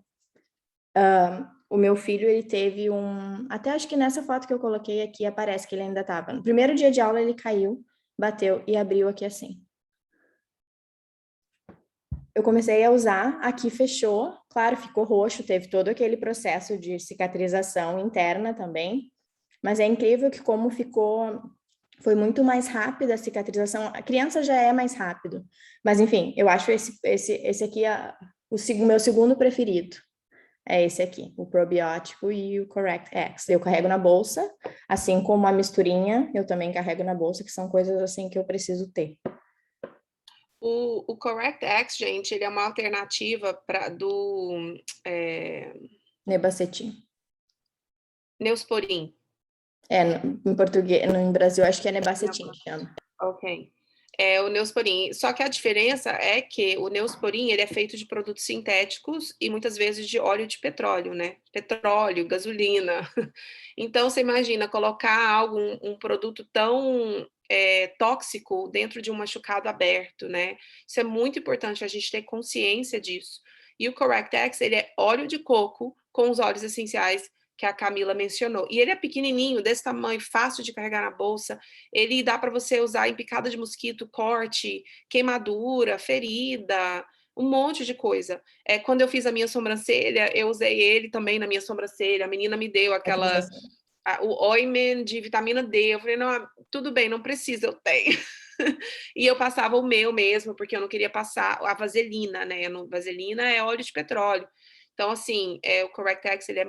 o meu filho, ele teve até acho que nessa foto que eu coloquei aqui, aparece que ele ainda estava. No primeiro dia de aula, ele caiu, bateu e abriu aqui assim. Eu comecei a usar, aqui fechou, claro, ficou roxo, teve todo aquele processo de cicatrização interna também, mas é incrível que como foi muito mais rápida a cicatrização. A criança já é mais rápido, mas enfim, eu acho esse aqui o meu segundo preferido. É esse aqui, o probiótico e o Correct X. Eu carrego na bolsa, assim como a misturinha, eu também carrego na bolsa, que são coisas assim que eu preciso ter. O Correct X, gente, ele é uma alternativa do Nebacetim. Neosporin. Em português, em Brasil, acho que é Nebacetim, chama. Ok. É o Neosporin. Só que a diferença é que o Neosporin, ele é feito de produtos sintéticos e muitas vezes de óleo de petróleo, né? Petróleo, gasolina. Então, você imagina colocar um produto tão tóxico dentro de um machucado aberto, né? Isso é muito importante a gente ter consciência disso. E o Correctex, ele é óleo de coco com os óleos essenciais que a Camila mencionou. E ele é pequenininho, desse tamanho, fácil de carregar na bolsa. Ele dá para você usar em picada de mosquito, corte, queimadura, ferida, um monte de coisa. Quando eu fiz a minha sobrancelha, eu usei ele também na minha sobrancelha. A menina me deu o ointment de vitamina D. Eu falei, não, tudo bem, não precisa, eu tenho. E eu passava o meu mesmo, porque eu não queria passar a vaselina, né? Vaselina é óleo de petróleo. Então, assim, o Correctex, ele é...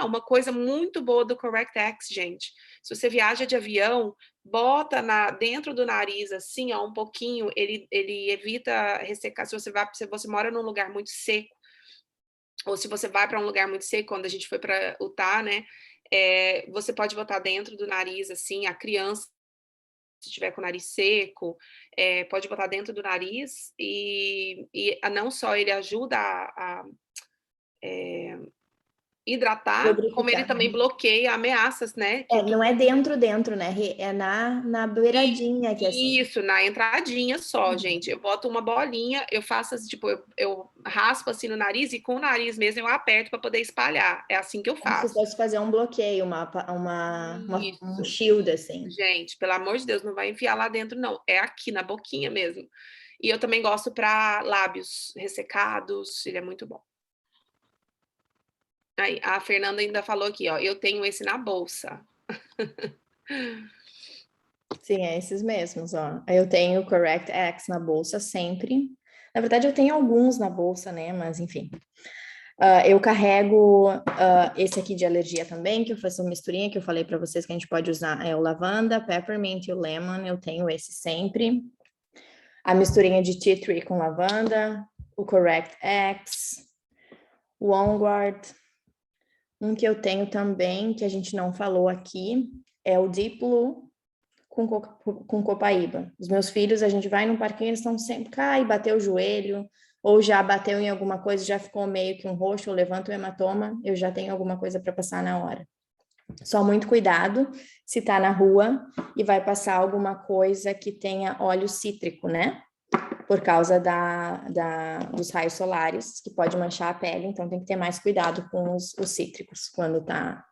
uma coisa muito boa do Correctex, gente. Se você viaja de avião, bota dentro do nariz, assim, ó, um pouquinho, ele evita ressecar. Se você mora num lugar muito seco, ou se você vai para um lugar muito seco, quando a gente foi para Utah, né? Você pode botar dentro do nariz, assim, a criança, se tiver com o nariz seco, pode botar dentro do nariz e não só ele ajuda hidratar, como ele lubrificar. também bloqueia ameaças, né? Não é dentro, né? É na beiradinha aqui, assim. Isso, na entradinha só, gente. Eu boto uma bolinha, eu faço assim, tipo, eu raspo assim no nariz e com o nariz mesmo eu aperto para poder espalhar. É assim que eu Como se faço. fosse fazer um bloqueio, um Isso. shield, assim. Gente, pelo amor de Deus, não vai enfiar lá dentro, não. É aqui na boquinha mesmo. E eu também gosto para lábios ressecados, ele é muito bom. Aí, a Fernanda ainda falou aqui, ó, eu tenho esse na bolsa. Sim, é esses mesmos, ó. Eu tenho o Correct X na bolsa sempre. Na verdade, eu tenho alguns na bolsa, né? Mas, enfim. Eu carrego esse aqui de alergia também, que eu faço uma misturinha que eu falei para vocês que a gente pode usar. É o lavanda, peppermint e o lemon. Eu tenho esse sempre. A misturinha de tea tree com lavanda. O Correct X. O On Guard. Um que eu tenho também, que a gente não falou aqui, é o Deep Blue com copaíba. Os meus filhos, a gente vai no parquinho, eles estão sempre, cai, bateu o joelho, ou já bateu em alguma coisa, já ficou meio que um roxo, ou levanta o hematoma, eu já tenho alguma coisa para passar na hora. Só muito cuidado se tá na rua e vai passar alguma coisa que tenha óleo cítrico, né? Por causa dos raios solares, que pode manchar a pele, então tem que ter mais cuidado com os cítricos quando tá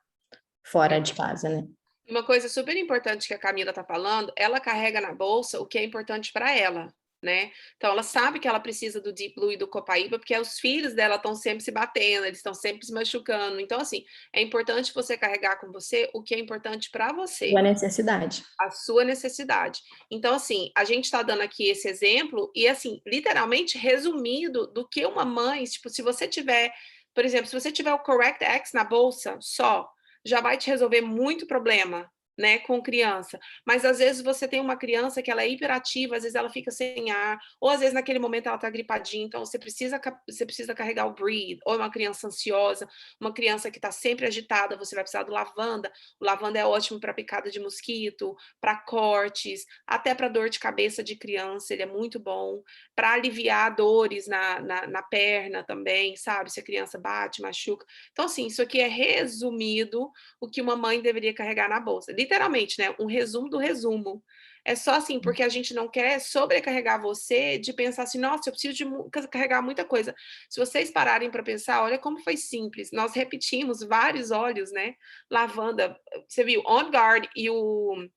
fora de casa, né? Uma coisa super importante que a Camila tá falando, ela carrega na bolsa o que é importante para ela, né? Então ela sabe que ela precisa do Deep Blue e do Copaíba, porque os filhos dela estão sempre se batendo, eles estão sempre se machucando. Então, assim, é importante você carregar com você o que é importante para A você, necessidade. a sua necessidade. Então, assim, a gente está dando aqui esse exemplo e, assim, literalmente resumido do que uma mãe, tipo, se você tiver, por exemplo, se você tiver o Correct X na bolsa só, já vai te resolver muito problema, né, com criança. Mas às vezes você tem uma criança que ela é hiperativa, às vezes ela fica sem ar, ou às vezes naquele momento ela tá gripadinha, então você precisa carregar o Breathe, ou uma criança ansiosa, uma criança que está sempre agitada, você vai precisar do lavanda. O lavanda é ótimo para picada de mosquito, para cortes, até para dor de cabeça de criança, ele é muito bom. Para aliviar dores na perna também, sabe? Se a criança bate, machuca. Então, assim, isso aqui é resumido o que uma mãe deveria carregar na bolsa. Literalmente, né? Um resumo do resumo. É só assim, porque a gente não quer sobrecarregar você de pensar assim, nossa, eu preciso de carregar muita coisa. Se vocês pararem para pensar, olha como foi simples. Nós repetimos vários óleos, né? Lavanda, você viu, On Guard e o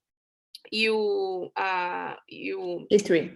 T3.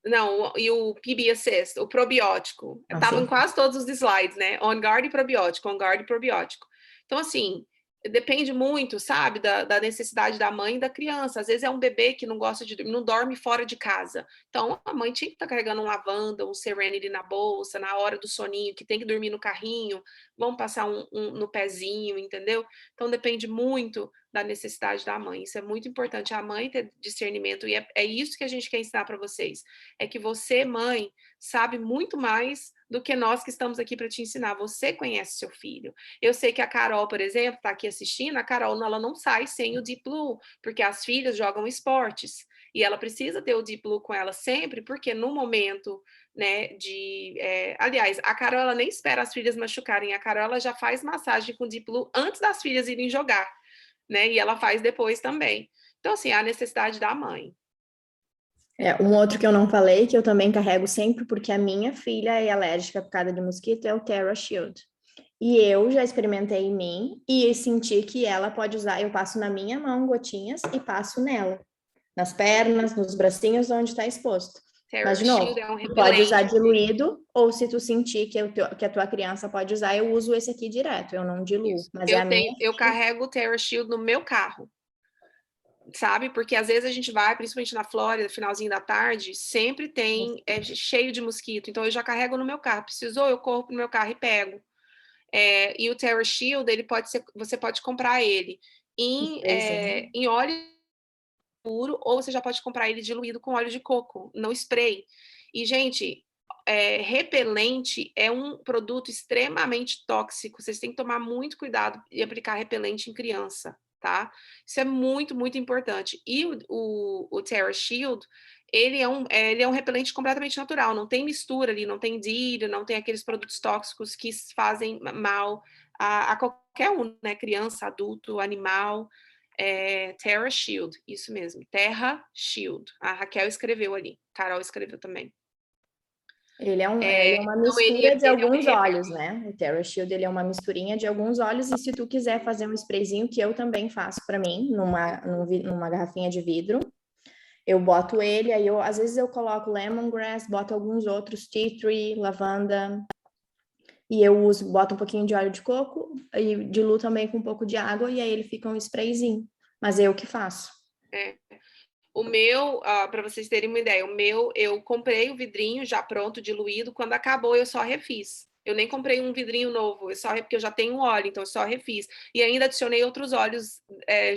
não, e o PB Assist, o probiótico. Estavam em Assim. quase todos os slides, né? On Guard e probiótico, On Guard e probiótico. Então, assim, depende muito, sabe, da necessidade da mãe e da criança. Às vezes é um bebê que não gosta de não dorme fora de casa. Então, a mãe tinha que estar carregando um lavanda, um Serenity na bolsa, na hora do soninho, que tem que dormir no carrinho, vamos passar no pezinho, entendeu? Então, depende muito da necessidade da mãe. Isso é muito importante, a mãe ter discernimento, e é isso que a gente quer ensinar para vocês. É que você, mãe, sabe muito mais do que nós que estamos aqui para te ensinar. Você conhece seu filho. Eu sei que a Carol, por exemplo, está aqui assistindo. A Carol, ela não sai sem o Deep Blue, porque as filhas jogam esportes e ela precisa ter o Deep Blue com ela sempre, porque no momento, né, aliás, a Carol, ela nem espera as filhas machucarem. A Carol, ela já faz massagem com Deep Blue antes das filhas irem jogar, né? E ela faz depois também. Então, assim, é a necessidade da mãe. Um outro que eu não falei, que eu também carrego sempre, porque a minha filha é alérgica à picada de mosquito, é o Terra Shield. E eu já experimentei em mim e senti que ela pode usar. Eu passo na minha mão gotinhas e passo nela, nas pernas, nos bracinhos, onde está exposto. Mas, Terra de Shield novo, é um tu pode usar repelente. diluído, ou se tu sentir que a tua criança pode usar, eu uso esse aqui direto, eu não diluo. Isso. Mas é a minha Eu filha. carrego o Terra Shield no meu carro, sabe? Porque às vezes a gente vai, principalmente na Flórida, finalzinho da tarde, sempre tem cheio de mosquito. Então eu já carrego no meu carro. Precisou, eu corro pro meu carro e pego. E o Terra Shield, você pode comprar ele em óleo puro, ou você já pode comprar ele diluído com óleo de coco, no spray. E, gente, repelente é um produto extremamente tóxico. Vocês têm que tomar muito cuidado e aplicar repelente em criança, tá? Isso é muito, muito importante. E o Terra Shield, ele é um repelente completamente natural, não tem mistura ali, não tem dírio, não tem aqueles produtos tóxicos que fazem mal a qualquer um, né? Criança, adulto, animal. Terra Shield, isso mesmo, Terra Shield. A Raquel escreveu ali, Carol escreveu também. Ele é uma Então mistura de ele é um alguns óleos, né? O TerraShield, ele é uma misturinha de alguns óleos, e se tu quiser fazer um sprayzinho, que eu também faço para mim, numa garrafinha de vidro, eu boto ele, aí às vezes eu coloco lemongrass, boto alguns outros, tea tree, lavanda, e eu boto um pouquinho de óleo de coco e diluo também com um pouco de água, e aí ele fica um sprayzinho, mas eu que faço. O meu, para vocês terem uma ideia, o meu, eu comprei o vidrinho já pronto, diluído, quando acabou eu só refiz. Eu nem comprei um vidrinho novo, porque eu já tenho óleo, então eu só refiz. E ainda adicionei outros óleos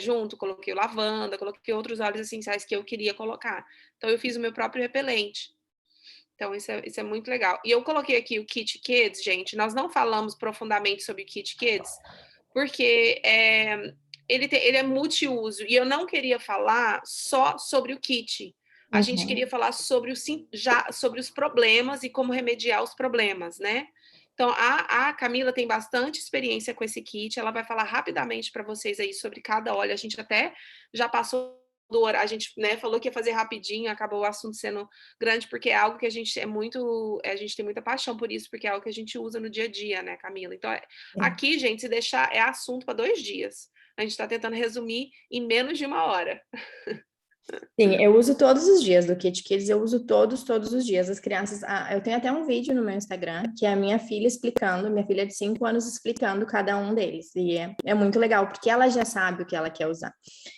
junto, coloquei lavanda, coloquei outros óleos essenciais que eu queria colocar. Então eu fiz o meu próprio repelente. Então isso é muito legal. E eu coloquei aqui o Kit Kids, gente, nós não falamos profundamente sobre o Kit Kids, porque ele é multiuso, e eu não queria falar só sobre o kit. A gente queria falar sobre os problemas e como remediar os problemas, né? Então, a Camila tem bastante experiência com esse kit, ela vai falar rapidamente para vocês aí sobre cada óleo. A gente até já passou do horário, a gente, né, falou que ia fazer rapidinho, acabou o assunto sendo grande, porque é algo que a gente a gente tem muita paixão por isso, porque é algo que a gente usa no dia a dia, né, Camila? Então, aqui, gente, se deixar, é assunto para 2 dias. A gente está tentando resumir em menos de 1 hora. Sim, eu uso todos os dias do Kit Kids, eu uso todos os dias. As crianças, eu tenho até um vídeo no meu Instagram, que é a minha filha explicando, minha filha de 5 anos explicando cada um deles. E é muito legal, porque ela já sabe o que ela quer usar.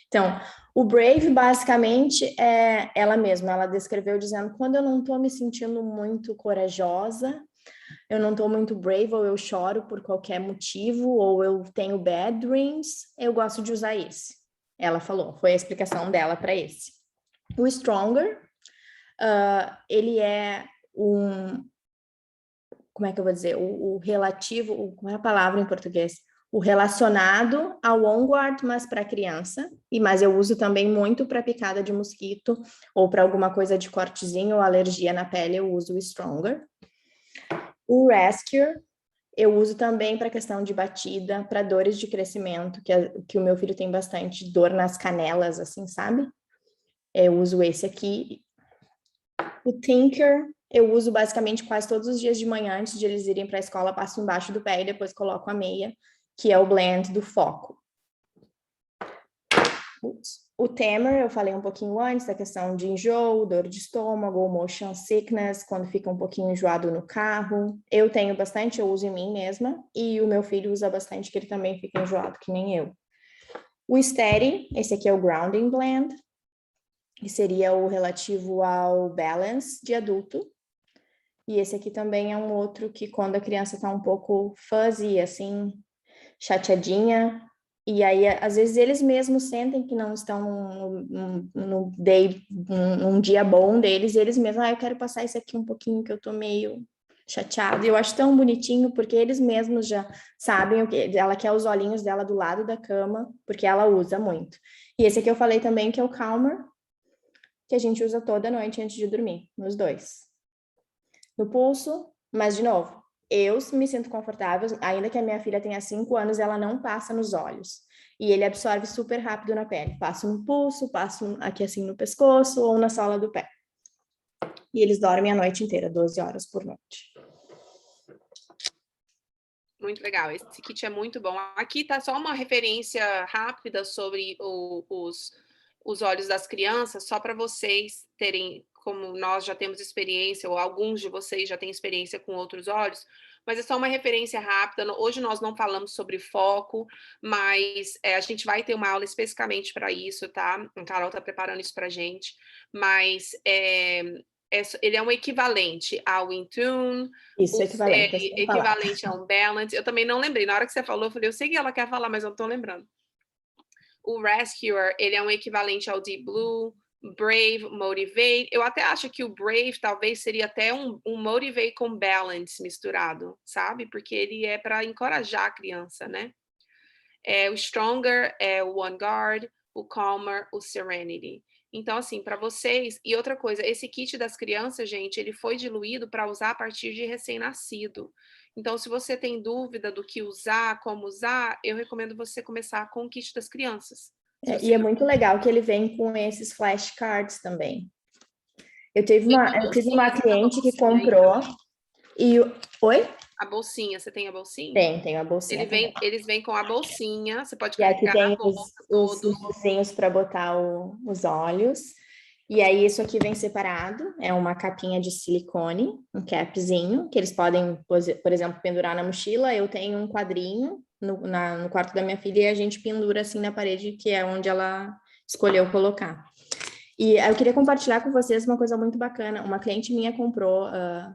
Então, o Brave, basicamente, é ela mesma. Ela descreveu dizendo, quando eu não estou me sentindo muito corajosa, eu não estou muito brave, ou eu choro por qualquer motivo, ou eu tenho bad dreams, eu gosto de usar esse. Ela falou, foi a explicação dela para esse. O Stronger, ele é como é que eu vou dizer? O relativo, qual é a palavra em português? O relacionado ao Onguard, mas para criança, mas eu uso também muito para picada de mosquito, ou para alguma coisa de cortezinho ou alergia na pele, eu uso o Stronger. O Rescue, eu uso também para questão de batida, para dores de crescimento, que o meu filho tem bastante dor nas canelas, assim, sabe? Eu uso esse aqui. O Tinker, eu uso basicamente quase todos os dias de manhã, antes de eles irem para a escola, passo embaixo do pé e depois coloco a meia, que é o blend do foco. O Tamer, eu falei um pouquinho antes, da questão de enjoo, dor de estômago, motion sickness, quando fica um pouquinho enjoado no carro. Eu tenho bastante, eu uso em mim mesma, e o meu filho usa bastante, que ele também fica enjoado, que nem eu. O Steady, esse aqui é o Grounding Blend, que seria o relativo ao balance de adulto. E esse aqui também é um outro que quando a criança está um pouco fuzzy, assim, chateadinha, e aí às vezes eles mesmos sentem que não estão num dia bom deles, e eles mesmos, eu quero passar isso aqui um pouquinho que eu tô meio chateado. E eu acho tão bonitinho, porque eles mesmos já sabem o que ela quer, os olhinhos dela do lado da cama, porque ela usa muito. E esse aqui eu falei também que é o Calmer, que a gente usa toda noite antes de dormir, nos dois. No pulso, mas de novo, eu me sinto confortável, ainda que a minha filha tenha 5 anos, ela não passa nos olhos. E ele absorve super rápido na pele. Passo no pulso, passo aqui assim no pescoço ou na sola do pé. E eles dormem a noite inteira, 12 horas por noite. Muito legal, esse kit é muito bom. Aqui tá só uma referência rápida sobre os olhos das crianças, só para vocês terem, como nós já temos experiência, ou alguns de vocês já têm experiência com outros olhos, mas é só uma referência rápida. Hoje nós não falamos sobre foco, mas a gente vai ter uma aula especificamente para isso, tá? A Carol está preparando isso para a gente, mas ele é um equivalente ao Intune, Isso, equivalente. equivalente a um Balance. Eu também não lembrei. Na hora que você falou, eu falei, eu sei que ela quer falar, mas eu não tô lembrando. O Rescuer, ele é um equivalente ao Deep Blue, Brave, Motivate. Eu até acho que o Brave talvez seria até um Motivate com Balance misturado, sabe? Porque ele é para encorajar a criança, né? O Stronger é o One Guard, o Calmer, o Serenity. Então, assim, para vocês... E outra coisa, esse kit das crianças, gente, ele foi diluído para usar a partir de recém-nascido. Então, se você tem dúvida do que usar, como usar, eu recomendo você começar com o kit das crianças. Se E você é muito legal que ele vem com esses flashcards também. Eu vem com a tive uma bolsinha, você tá com a cliente que bolsinha aí comprou também? e... Oi? A bolsinha, você tem a bolsinha? Tem a bolsinha também. Eles vêm com a bolsinha, você pode E aqui carregar na tem bolsa os todos. negocinhos para botar os olhos. E aí, isso aqui vem separado, é uma capinha de silicone, um capzinho, que eles podem, por exemplo, pendurar na mochila. Eu tenho um quadrinho no quarto da minha filha e a gente pendura assim na parede, que é onde ela escolheu colocar. E eu queria compartilhar com vocês uma coisa muito bacana. Uma cliente minha comprou,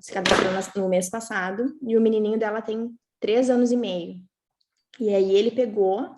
se cadastrou no mês passado, e o menininho dela tem 3 anos e meio. E aí ele pegou,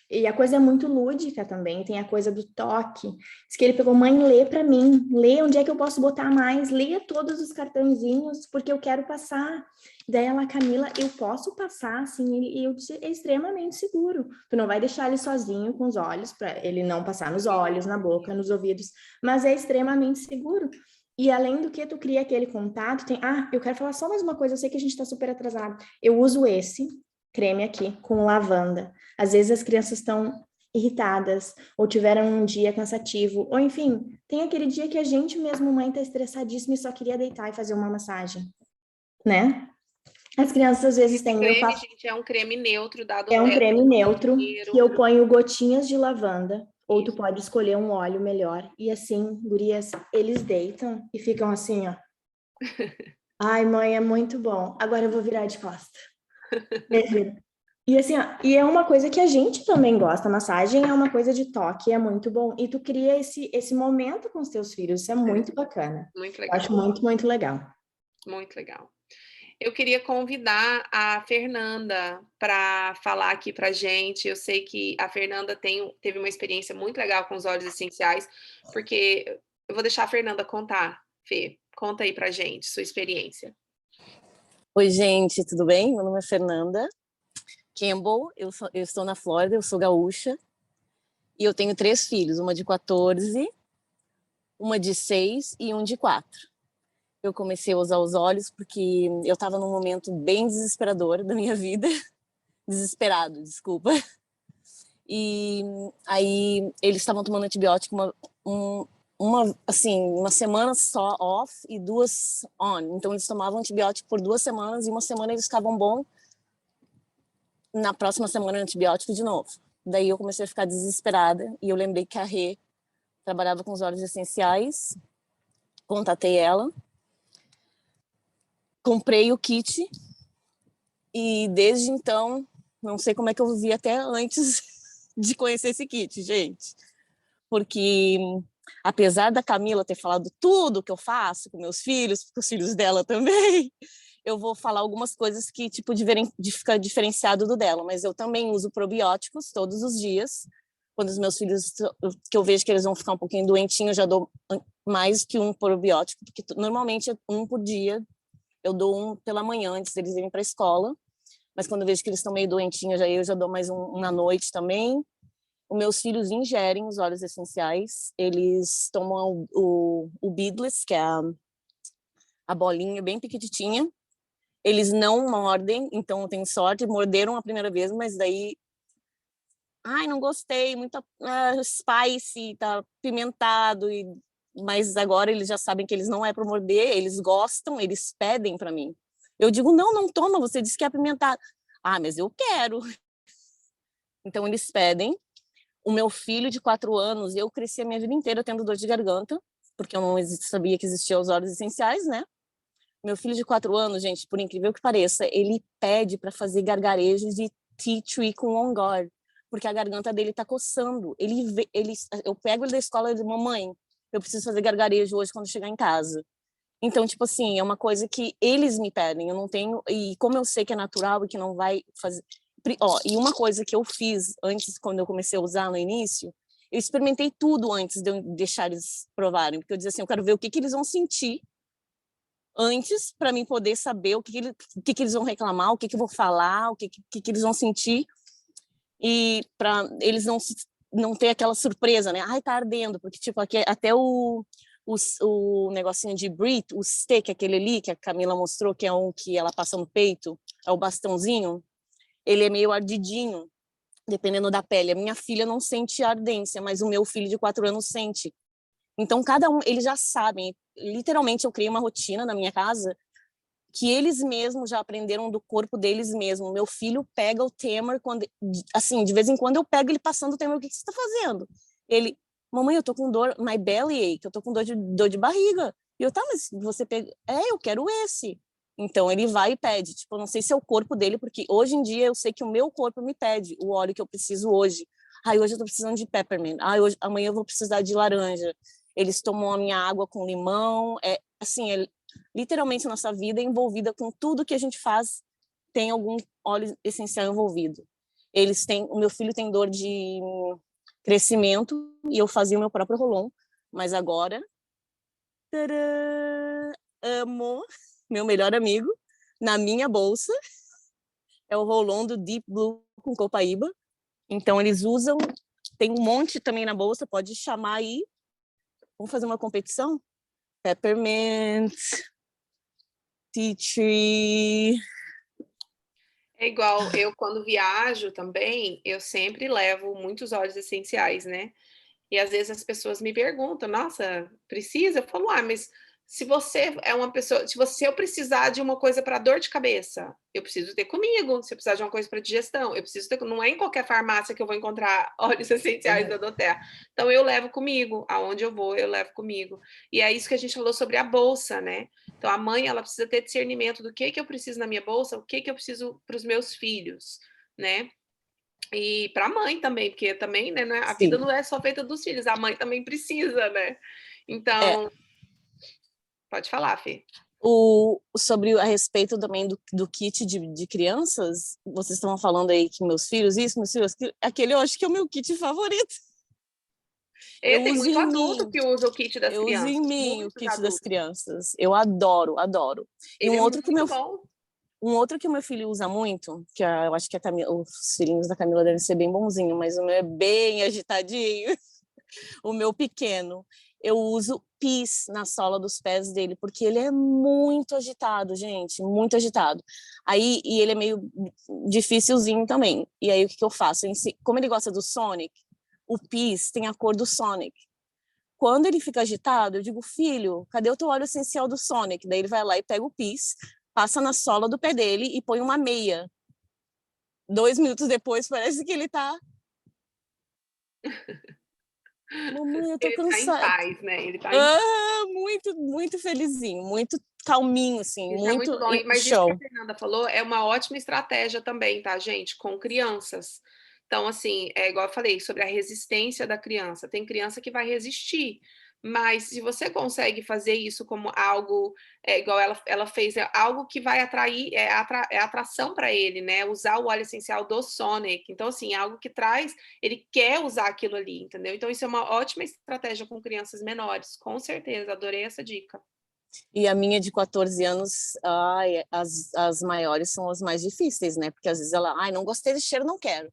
e a coisa é muito lúdica também, tem a coisa do toque. Diz que ele pegou, mãe, lê para mim, lê onde é que eu posso botar mais, lê todos os cartõezinhos, porque eu quero passar. Daí ela, Camila, eu posso passar, assim, e eu disse, é extremamente seguro. Tu não vai deixar ele sozinho com os olhos, para ele não passar nos olhos, na boca, nos ouvidos, mas é extremamente seguro. E além do que tu cria aquele contato, tem... Ah, eu quero falar só mais uma coisa, eu sei que a gente está super atrasado. Eu uso esse creme aqui com lavanda. Às vezes as crianças estão irritadas ou tiveram um dia cansativo, ou enfim, tem aquele dia que a gente mesmo, mãe, tá estressadíssima e só queria deitar e fazer uma massagem, né? As crianças às vezes Esse têm, eu creme, faço, gente, é um creme neutro dado é um reto creme no corpo neutro que inteiro. eu ponho gotinhas de lavanda, ou tu Isso. pode escolher um óleo melhor, e assim, gurias, eles deitam e ficam assim, ó. Ai, mãe, é muito bom. Agora eu vou virar de costa. E assim, ó, e é uma coisa que a gente também gosta, massagem é uma coisa de toque, é muito bom. E tu cria esse momento com os teus filhos, isso é muito bacana. Muito Eu acho legal, muito, muito legal. muito legal. Eu queria convidar a Fernanda para falar aqui para gente. Eu sei que a Fernanda teve uma experiência muito legal com os óleos essenciais, porque eu vou deixar a Fernanda contar. Fê, conta aí para gente sua experiência. Oi, gente, tudo bem? Meu nome é Fernanda Campbell, eu estou na Flórida, eu sou gaúcha e eu tenho 3 filhos, uma de 14, uma de 6 e um de 4. Eu comecei a usar os óleos porque eu estava num momento bem desesperador da minha vida, desesperado, desculpa. E aí eles estavam tomando antibiótico uma semana só off e 2 on. Então eles tomavam antibiótico por 2 semanas e uma semana eles ficavam bom. Na próxima semana, antibiótico de novo. Daí eu comecei a ficar desesperada e eu lembrei que a Rê trabalhava com os óleos essenciais, contatei ela, comprei o kit e desde então, não sei como é que eu vivi até antes de conhecer esse kit, gente. Porque apesar da Camila ter falado tudo que eu faço com meus filhos, com os filhos dela também, eu vou falar algumas coisas que, tipo, fica diferenciado do dela, mas eu também uso probióticos todos os dias. Quando os meus filhos, que eu vejo que eles vão ficar um pouquinho doentinhos, eu já dou mais que um probiótico, porque normalmente é um por dia, eu dou um pela manhã antes deles irem para a escola, mas quando eu vejo que eles estão meio doentinhos, eu já dou mais um na noite também. Os meus filhos ingerem os óleos essenciais, eles tomam o Beadless, que é a bolinha bem pequititinha. Eles não mordem, então eu tenho sorte, morderam a primeira vez, mas daí, ai, não gostei, muito spicy, tá pimentado, mas agora eles já sabem que eles não é para morder, eles gostam, eles pedem para mim. Eu digo, não, não toma, você disse que é apimentado. Ah, mas eu quero. Então eles pedem. O meu filho de 4 anos, eu cresci a minha vida inteira tendo dor de garganta, porque eu não sabia que existiam os óleos essenciais, né? Meu filho de 4 anos, gente, por incrível que pareça, ele pede para fazer gargarejos de tea tree com on guard, porque a garganta dele tá coçando. Eu pego ele da escola e digo, mamãe, eu preciso fazer gargarejo hoje quando chegar em casa. Então, tipo assim, é uma coisa que eles me pedem, eu não tenho, e como eu sei que é natural e que não vai fazer... Ó, e uma coisa que eu fiz antes, quando eu comecei a usar no início, eu experimentei tudo antes de eu deixar eles provarem, porque eu dizia assim, eu quero ver o que eles vão sentir antes, para mim poder saber o que eles vão reclamar, o que eu vou falar, o que eles vão sentir, e para eles não ter aquela surpresa, né? Ai, tá ardendo, porque tipo, aqui, até o negocinho de Brit, o stick, aquele ali que a Camila mostrou, que é um que ela passa no peito, é o bastãozinho, ele é meio ardidinho, dependendo da pele. A minha filha não sente ardência, mas o meu filho de 4 anos sente. Então, cada um, eles já sabem. Literalmente, eu criei uma rotina na minha casa que eles mesmos já aprenderam do corpo deles mesmos. Meu filho pega o Temer, quando, assim, de vez em quando eu pego ele passando o Temer, o que você está fazendo? Ele, mamãe, eu tô com dor, my belly ache, eu tô com dor de barriga. E eu, tá, mas você pega, eu quero esse. Então ele vai e pede, tipo, eu não sei se é o corpo dele, porque hoje em dia eu sei que o meu corpo me pede o óleo que eu preciso hoje. Ai, hoje eu tô precisando de peppermint. Ai, hoje, amanhã eu vou precisar de laranja. Eles tomam a minha água com limão. É, assim, literalmente nossa vida é envolvida com tudo que a gente faz, tem algum óleo essencial envolvido. O meu filho tem dor de crescimento e eu fazia o meu próprio Rolon, mas agora, tadã, amo meu melhor amigo na minha bolsa, é o Rolon do Deep Blue com Copaíba. Então eles usam, tem um monte também na bolsa, pode chamar aí. Vamos fazer uma competição? Peppermint, tea tree. É igual eu quando viajo também, eu sempre levo muitos óleos essenciais, né? E às vezes as pessoas me perguntam: "Nossa, precisa?" Eu falo: "Ah, mas se você é uma pessoa, se eu precisar de uma coisa para dor de cabeça, eu preciso ter comigo. Se eu precisar de uma coisa para digestão, eu preciso ter, não é em qualquer farmácia que eu vou encontrar óleos essenciais da Doterra. Então eu levo comigo, aonde eu vou, eu levo comigo. E é isso que a gente falou sobre a bolsa, né? Então a mãe, ela precisa ter discernimento do que eu preciso na minha bolsa, o que eu preciso para os meus filhos, né? E para a mãe também, porque também, né, a vida Sim. não é só feita dos filhos, a mãe também precisa, né? É, Então, pode falar, Fê. sobre a respeito também do kit de crianças, vocês estavam falando aí que meus filhos, aquele eu acho que é o meu kit favorito. E Eu tem uso muito em adulto mim, que usa o kit das eu uso em crianças, mim o muitos kit das adultos. crianças. Eu adoro, adoro. E Ele é muito bom. um outro que o meu filho usa muito, que eu acho que os filhinhos da Camila devem ser bem bonzinhos, mas o meu é bem agitadinho. O meu pequeno, eu uso pis na sola dos pés dele, porque ele é muito agitado, gente, muito agitado. Aí, e ele é meio dificilzinho também. E aí, o que eu faço? Como ele gosta do Sonic, o pis tem a cor do Sonic. Quando ele fica agitado, eu digo, filho, cadê o teu óleo essencial do Sonic? Daí ele vai lá e pega o pis, passa na sola do pé dele e põe uma meia. 2 minutos depois, parece que ele tá... Mamãe, eu tô Ele tá em cansada. paz, né? Ele tá em paz. Muito, muito felizinho, muito calminho, assim, Isso é muito muito bom. Mas isso que a show. Fernanda falou é uma ótima estratégia também, tá, gente? Com crianças. Então, assim, é igual eu falei sobre a resistência da criança. Tem criança que vai resistir, mas se você consegue fazer isso como algo, igual ela fez, é algo que vai atrair, é atração para ele, né? Usar o óleo essencial do Sonic. Então, assim, é algo que traz, ele quer usar aquilo ali, entendeu? Então, isso é uma ótima estratégia com crianças menores, com certeza. Adorei essa dica. E a minha de 14 anos, ai, as maiores são as mais difíceis, né? Porque às vezes ela, ai, não gostei desse cheiro, não quero.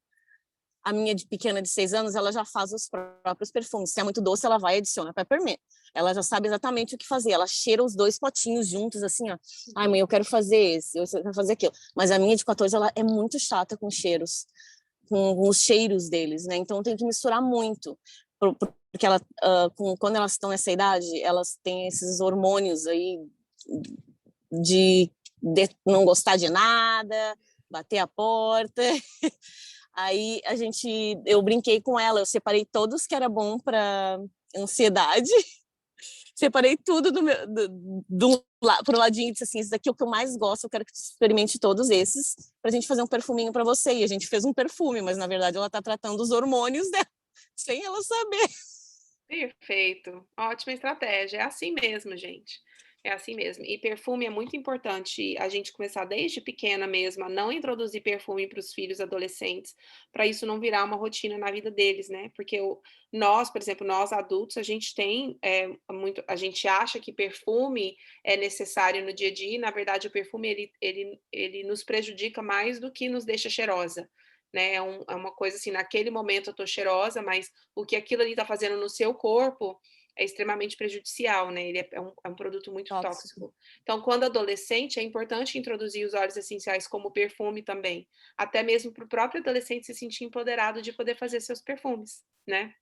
A minha de pequena de 6 anos, ela já faz os próprios perfumes. Se é muito doce, ela vai e adiciona peppermint. Ela já sabe exatamente o que fazer. Ela cheira os 2 potinhos juntos, assim, ó. Ai, mãe, eu quero fazer esse, eu quero fazer aquilo. Mas a minha de 14, ela é muito chata com cheiros, com os cheiros deles, né? Então tem que misturar muito. Porque quando elas estão nessa idade, elas têm esses hormônios aí de não gostar de nada, bater a porta. Aí eu brinquei com ela, eu separei todos que era bom para ansiedade, separei tudo pro ladinho e disse assim, esse daqui é o que eu mais gosto, eu quero que você experimente todos esses, pra gente fazer um perfuminho para você. E a gente fez um perfume, mas na verdade ela tá tratando os hormônios dela, sem ela saber. Perfeito, ótima estratégia. É assim mesmo, gente. É assim mesmo. E perfume é muito importante a gente começar desde pequena mesmo a não introduzir perfume para os filhos adolescentes, para isso não virar uma rotina na vida deles, né? Porque nós, por exemplo, nós adultos, a gente tem muito, a gente acha que perfume é necessário no dia a dia, e na verdade o perfume ele nos prejudica mais do que nos deixa cheirosa. Né, é uma coisa assim, naquele momento eu tô cheirosa, mas o que aquilo ali tá fazendo no seu corpo é extremamente prejudicial, né? Ele é um produto muito Tóxico. tóxico. Então, quando adolescente, é importante introduzir os óleos essenciais como perfume também, até mesmo para o próprio adolescente se sentir empoderado de poder fazer seus perfumes, né?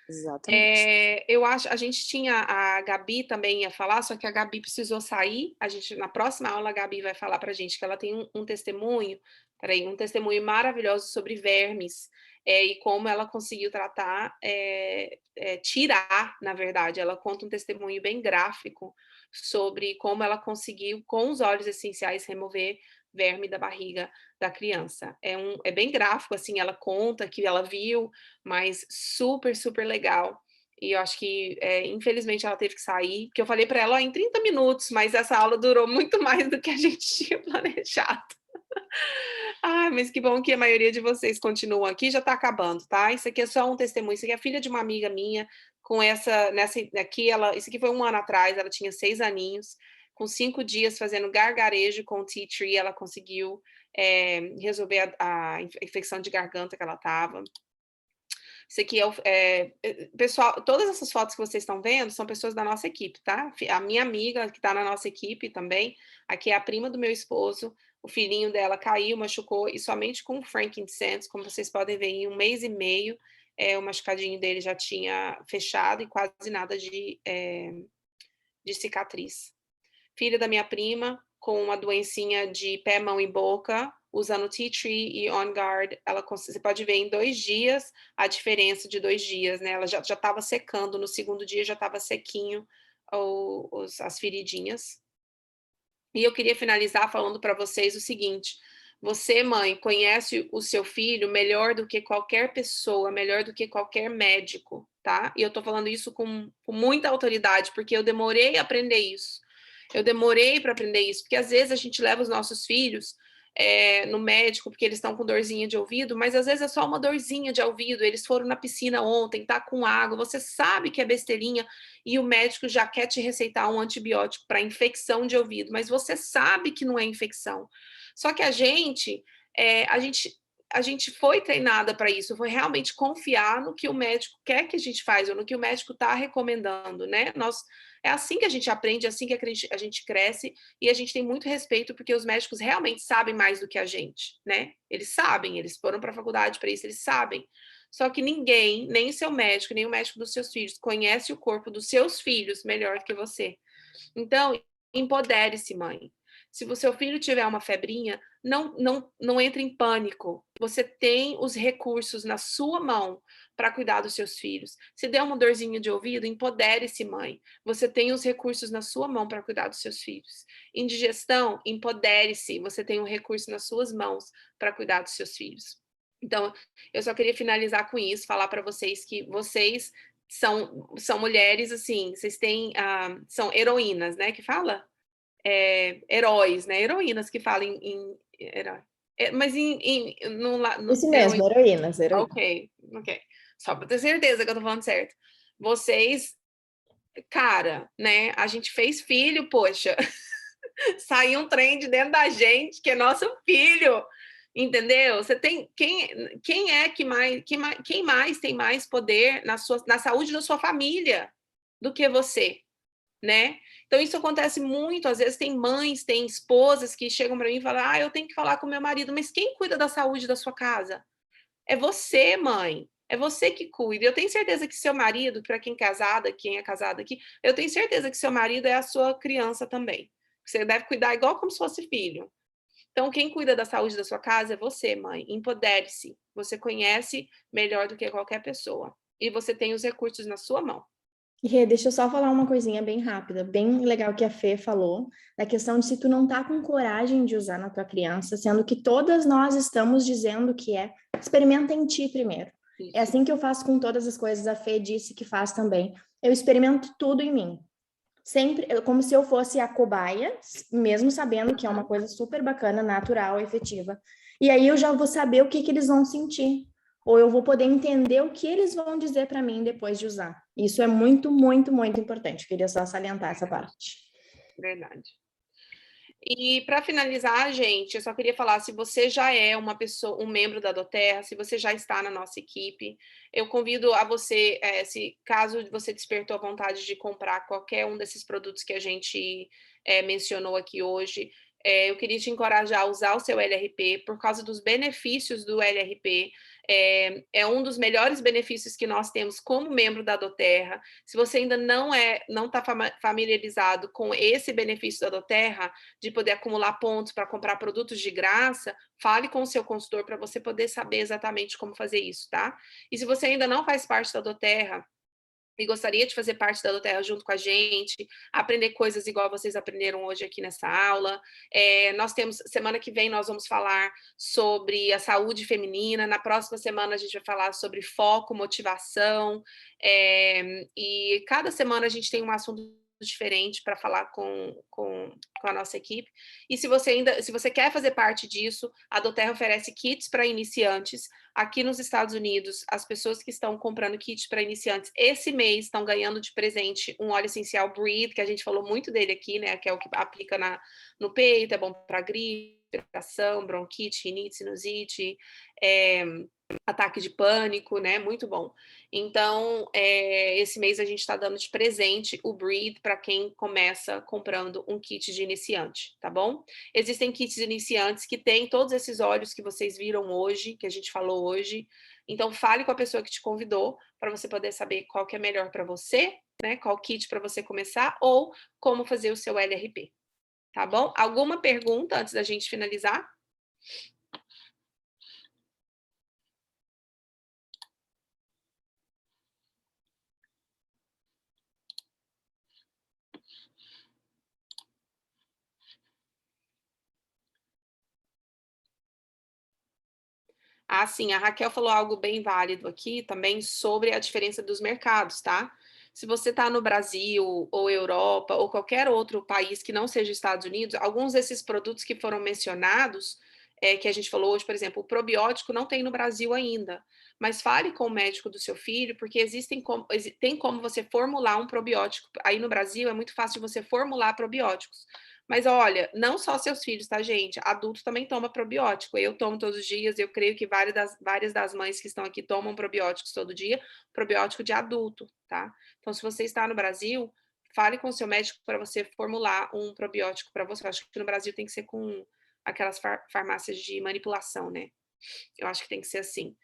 Exatamente. Eu acho, a gente tinha a Gabi também ia falar, só que a Gabi precisou sair. A gente, na próxima aula, a Gabi vai falar para a gente que ela tem um testemunho, um testemunho maravilhoso sobre vermes, e como ela conseguiu tratar, tirar, na verdade. Ela conta um testemunho bem gráfico sobre como ela conseguiu, com os óleos essenciais, remover verme da barriga da criança. É bem gráfico, assim, ela conta que ela viu, mas super, super legal. E eu acho que, infelizmente, ela teve que sair, porque eu falei para ela, em 30 minutos, mas essa aula durou muito mais do que a gente tinha planejado. Ai, mas que bom que a maioria de vocês continuam aqui, já está acabando, tá? Isso aqui é só um testemunho, isso aqui é a filha de uma amiga minha, isso aqui foi 1 ano atrás, ela tinha 6 aninhos, com 5 dias fazendo gargarejo com o tea tree, ela conseguiu resolver a infecção de garganta que ela estava. Isso aqui pessoal, todas essas fotos que vocês estão vendo são pessoas da nossa equipe, tá? A minha amiga que está na nossa equipe também, aqui é a prima do meu esposo, o filhinho dela caiu, machucou, e somente com o frankincense, como vocês podem ver, em 1 mês e meio, o machucadinho dele já tinha fechado e quase nada de cicatriz. Filha da minha prima, com uma doencinha de pé, mão e boca, usando tea tree e On Guard, você pode ver em 2 dias a diferença de 2 dias, né? Ela já estava secando, no segundo dia já estava sequinho as feridinhas. E eu queria finalizar falando para vocês o seguinte: você, mãe, conhece o seu filho melhor do que qualquer pessoa, melhor do que qualquer médico, tá? E eu tô falando isso com muita autoridade, porque eu demorei a aprender isso. Eu demorei para aprender isso, porque às vezes a gente leva os nossos filhos no médico porque eles estão com dorzinha de ouvido, mas às vezes é só uma dorzinha de ouvido. Eles foram na piscina ontem, tá com água, você sabe que é besteirinha e o médico já quer te receitar um antibiótico para infecção de ouvido, mas você sabe que não é infecção. Só que a gente foi treinada para isso, foi realmente confiar no que o médico quer que a gente faz, ou no que o médico está recomendando, né? É assim que a gente aprende, é assim que a gente cresce, e a gente tem muito respeito, porque os médicos realmente sabem mais do que a gente, né? Eles sabem, eles foram para a faculdade para isso, eles sabem. Só que ninguém, nem o seu médico, nem o médico dos seus filhos, conhece o corpo dos seus filhos melhor do que você. Então, empodere-se, mãe. Se o seu filho tiver uma febrinha, não entre em pânico. Você tem os recursos na sua mão para cuidar dos seus filhos. Se der uma dorzinha de ouvido, empodere-se, mãe. Você tem os recursos na sua mão para cuidar dos seus filhos. Indigestão, empodere-se. Você tem um recurso nas suas mãos para cuidar dos seus filhos. Então, eu só queria finalizar com isso, falar para vocês que vocês são mulheres, assim, vocês têm, são heroínas, né, que fala? Heróis, né, heroínas que falam em herói. Mas Isso mesmo, heroínas. Ok. Só para ter certeza que eu tô falando certo. Vocês, cara, né, a gente fez filho, poxa. Saiu um trem de dentro da gente, que é nosso filho. Entendeu? Você tem quem mais tem mais poder na saúde da sua família do que você, né? Então isso acontece muito, às vezes tem mães, tem esposas que chegam para mim e falam: eu tenho que falar com meu marido, mas quem cuida da saúde da sua casa? É você, mãe. É você que cuida. Eu tenho certeza que seu marido, para quem é casada aqui, eu tenho certeza que seu marido é a sua criança também. Você deve cuidar igual como se fosse filho. Então, quem cuida da saúde da sua casa é você, mãe. Empodere-se. Você conhece melhor do que qualquer pessoa. E você tem os recursos na sua mão. Rê, deixa eu só falar uma coisinha bem rápida, bem legal que a Fê falou, da questão de se tu não tá com coragem de usar na tua criança, sendo que todas nós estamos dizendo que experimenta em ti primeiro. Isso. É assim que eu faço com todas as coisas, a Fê disse que faz também. Eu experimento tudo em mim. Sempre, como se eu fosse a cobaia, mesmo sabendo que é uma coisa super bacana, natural, efetiva. E aí eu já vou saber o que eles vão sentir. Ou eu vou poder entender o que eles vão dizer para mim depois de usar. Isso é muito, muito, muito importante. Queria só salientar essa parte. Verdade. E para finalizar, gente, eu só queria falar, se você já é uma pessoa, um membro da Doterra, se você já está na nossa equipe, eu convido a você, se caso você despertou a vontade de comprar qualquer um desses produtos que a gente mencionou aqui hoje, eu queria te encorajar a usar o seu LRP por causa dos benefícios do LRP. É um dos melhores benefícios que nós temos como membro da Doterra. Se você ainda não está familiarizado com esse benefício da Doterra, de poder acumular pontos para comprar produtos de graça, fale com o seu consultor para você poder saber exatamente como fazer isso, tá? E se você ainda não faz parte da Doterra e gostaria de fazer parte da Doterra junto com a gente, aprender coisas igual vocês aprenderam hoje aqui nessa aula. Nós temos, semana que vem nós vamos falar sobre a saúde feminina, na próxima semana a gente vai falar sobre foco, motivação, e cada semana a gente tem um assunto diferente para falar com a nossa equipe. E se você quer fazer parte disso, a Doterra oferece kits para iniciantes. Aqui nos Estados Unidos, as pessoas que estão comprando kits para iniciantes esse mês estão ganhando de presente um óleo essencial Breathe, que a gente falou muito dele aqui, né? Que é o que aplica no peito, é bom para gripe, respiração, bronquite, rinite, sinusite, ataque de pânico, né? Muito bom. Então, esse mês a gente está dando de presente o Breathe para quem começa comprando um kit de iniciante, tá bom? Existem kits iniciantes que têm todos esses óleos que vocês viram hoje, que a gente falou hoje. Então, fale com a pessoa que te convidou para você poder saber qual que é melhor para você, né? Qual kit para você começar ou como fazer o seu LRP, tá bom? Alguma pergunta antes da gente finalizar? Ah, sim, a Raquel falou algo bem válido aqui também sobre a diferença dos mercados, tá? Se você está no Brasil, ou Europa, ou qualquer outro país que não seja Estados Unidos, alguns desses produtos que foram mencionados, que a gente falou hoje, por exemplo, o probiótico não tem no Brasil ainda. Mas fale com o médico do seu filho, porque tem como você formular um probiótico. Aí no Brasil é muito fácil de você formular probióticos. Mas olha, não só seus filhos, tá, gente? Adulto também toma probiótico. Eu tomo todos os dias, eu creio que várias das mães que estão aqui tomam probióticos todo dia, probiótico de adulto, tá? Então, se você está no Brasil, fale com o seu médico para você formular um probiótico para você. Eu acho que no Brasil tem que ser com aquelas farmácias de manipulação, né? Eu acho que tem que ser assim.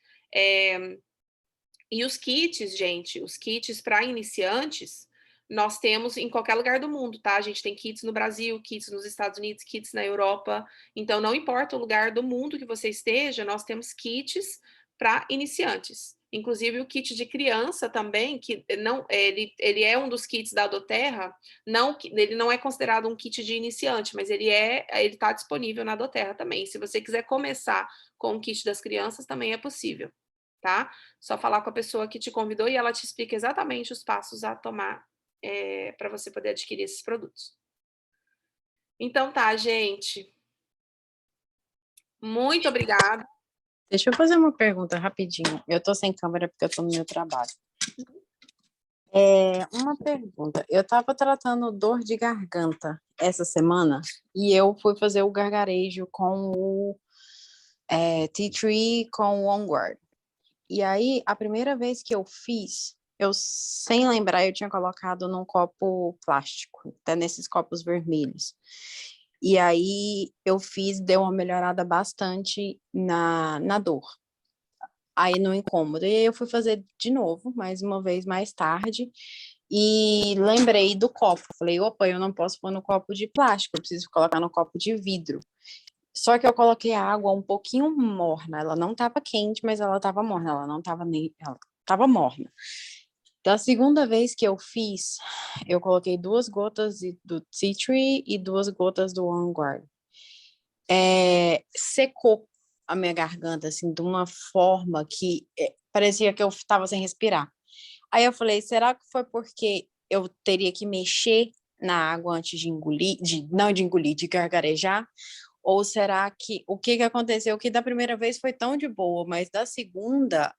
E os kits, gente, os kits para iniciantes, nós temos em qualquer lugar do mundo, tá? A gente tem kits no Brasil, kits nos Estados Unidos, kits na Europa. Então, não importa o lugar do mundo que você esteja, nós temos kits para iniciantes. Inclusive o kit de criança também, que não, ele é um dos kits da Doterra, ele não é considerado um kit de iniciante, mas ele está disponível na Doterra também. Se você quiser começar com o kit das crianças, também é possível, tá? Só falar com a pessoa que te convidou e ela te explica exatamente os passos a tomar para você poder adquirir esses produtos. Então tá, gente. Muito obrigada. Deixa eu fazer uma pergunta rapidinho. Eu tô sem câmera porque eu tô no meu trabalho. Uma pergunta. Eu tava tratando dor de garganta essa semana e eu fui fazer o gargarejo com o Tea Tree com o OnGuard. E aí, a primeira vez que eu fiz, eu, sem lembrar, eu tinha colocado num copo plástico, até nesses copos vermelhos. E aí, eu fiz, deu uma melhorada bastante na dor. Aí, no incômodo. E aí, eu fui fazer de novo, mais uma vez, mais tarde. E lembrei do copo. Falei, opa, eu não posso pôr no copo de plástico, eu preciso colocar no copo de vidro. Só que eu coloquei a água um pouquinho morna. Ela não estava quente, mas ela estava morna. Ela não estava nem. Ela estava morna. Da segunda vez que eu fiz, eu coloquei 2 gotas do Tea Tree e 2 gotas do On Guard. Secou a minha garganta, assim, de uma forma que parecia que eu estava sem respirar. Aí eu falei, será que foi porque eu teria que mexer na água antes de engolir, não de engolir, de gargarejar? Ou será que o que aconteceu? Que da primeira vez foi tão de boa, mas da segunda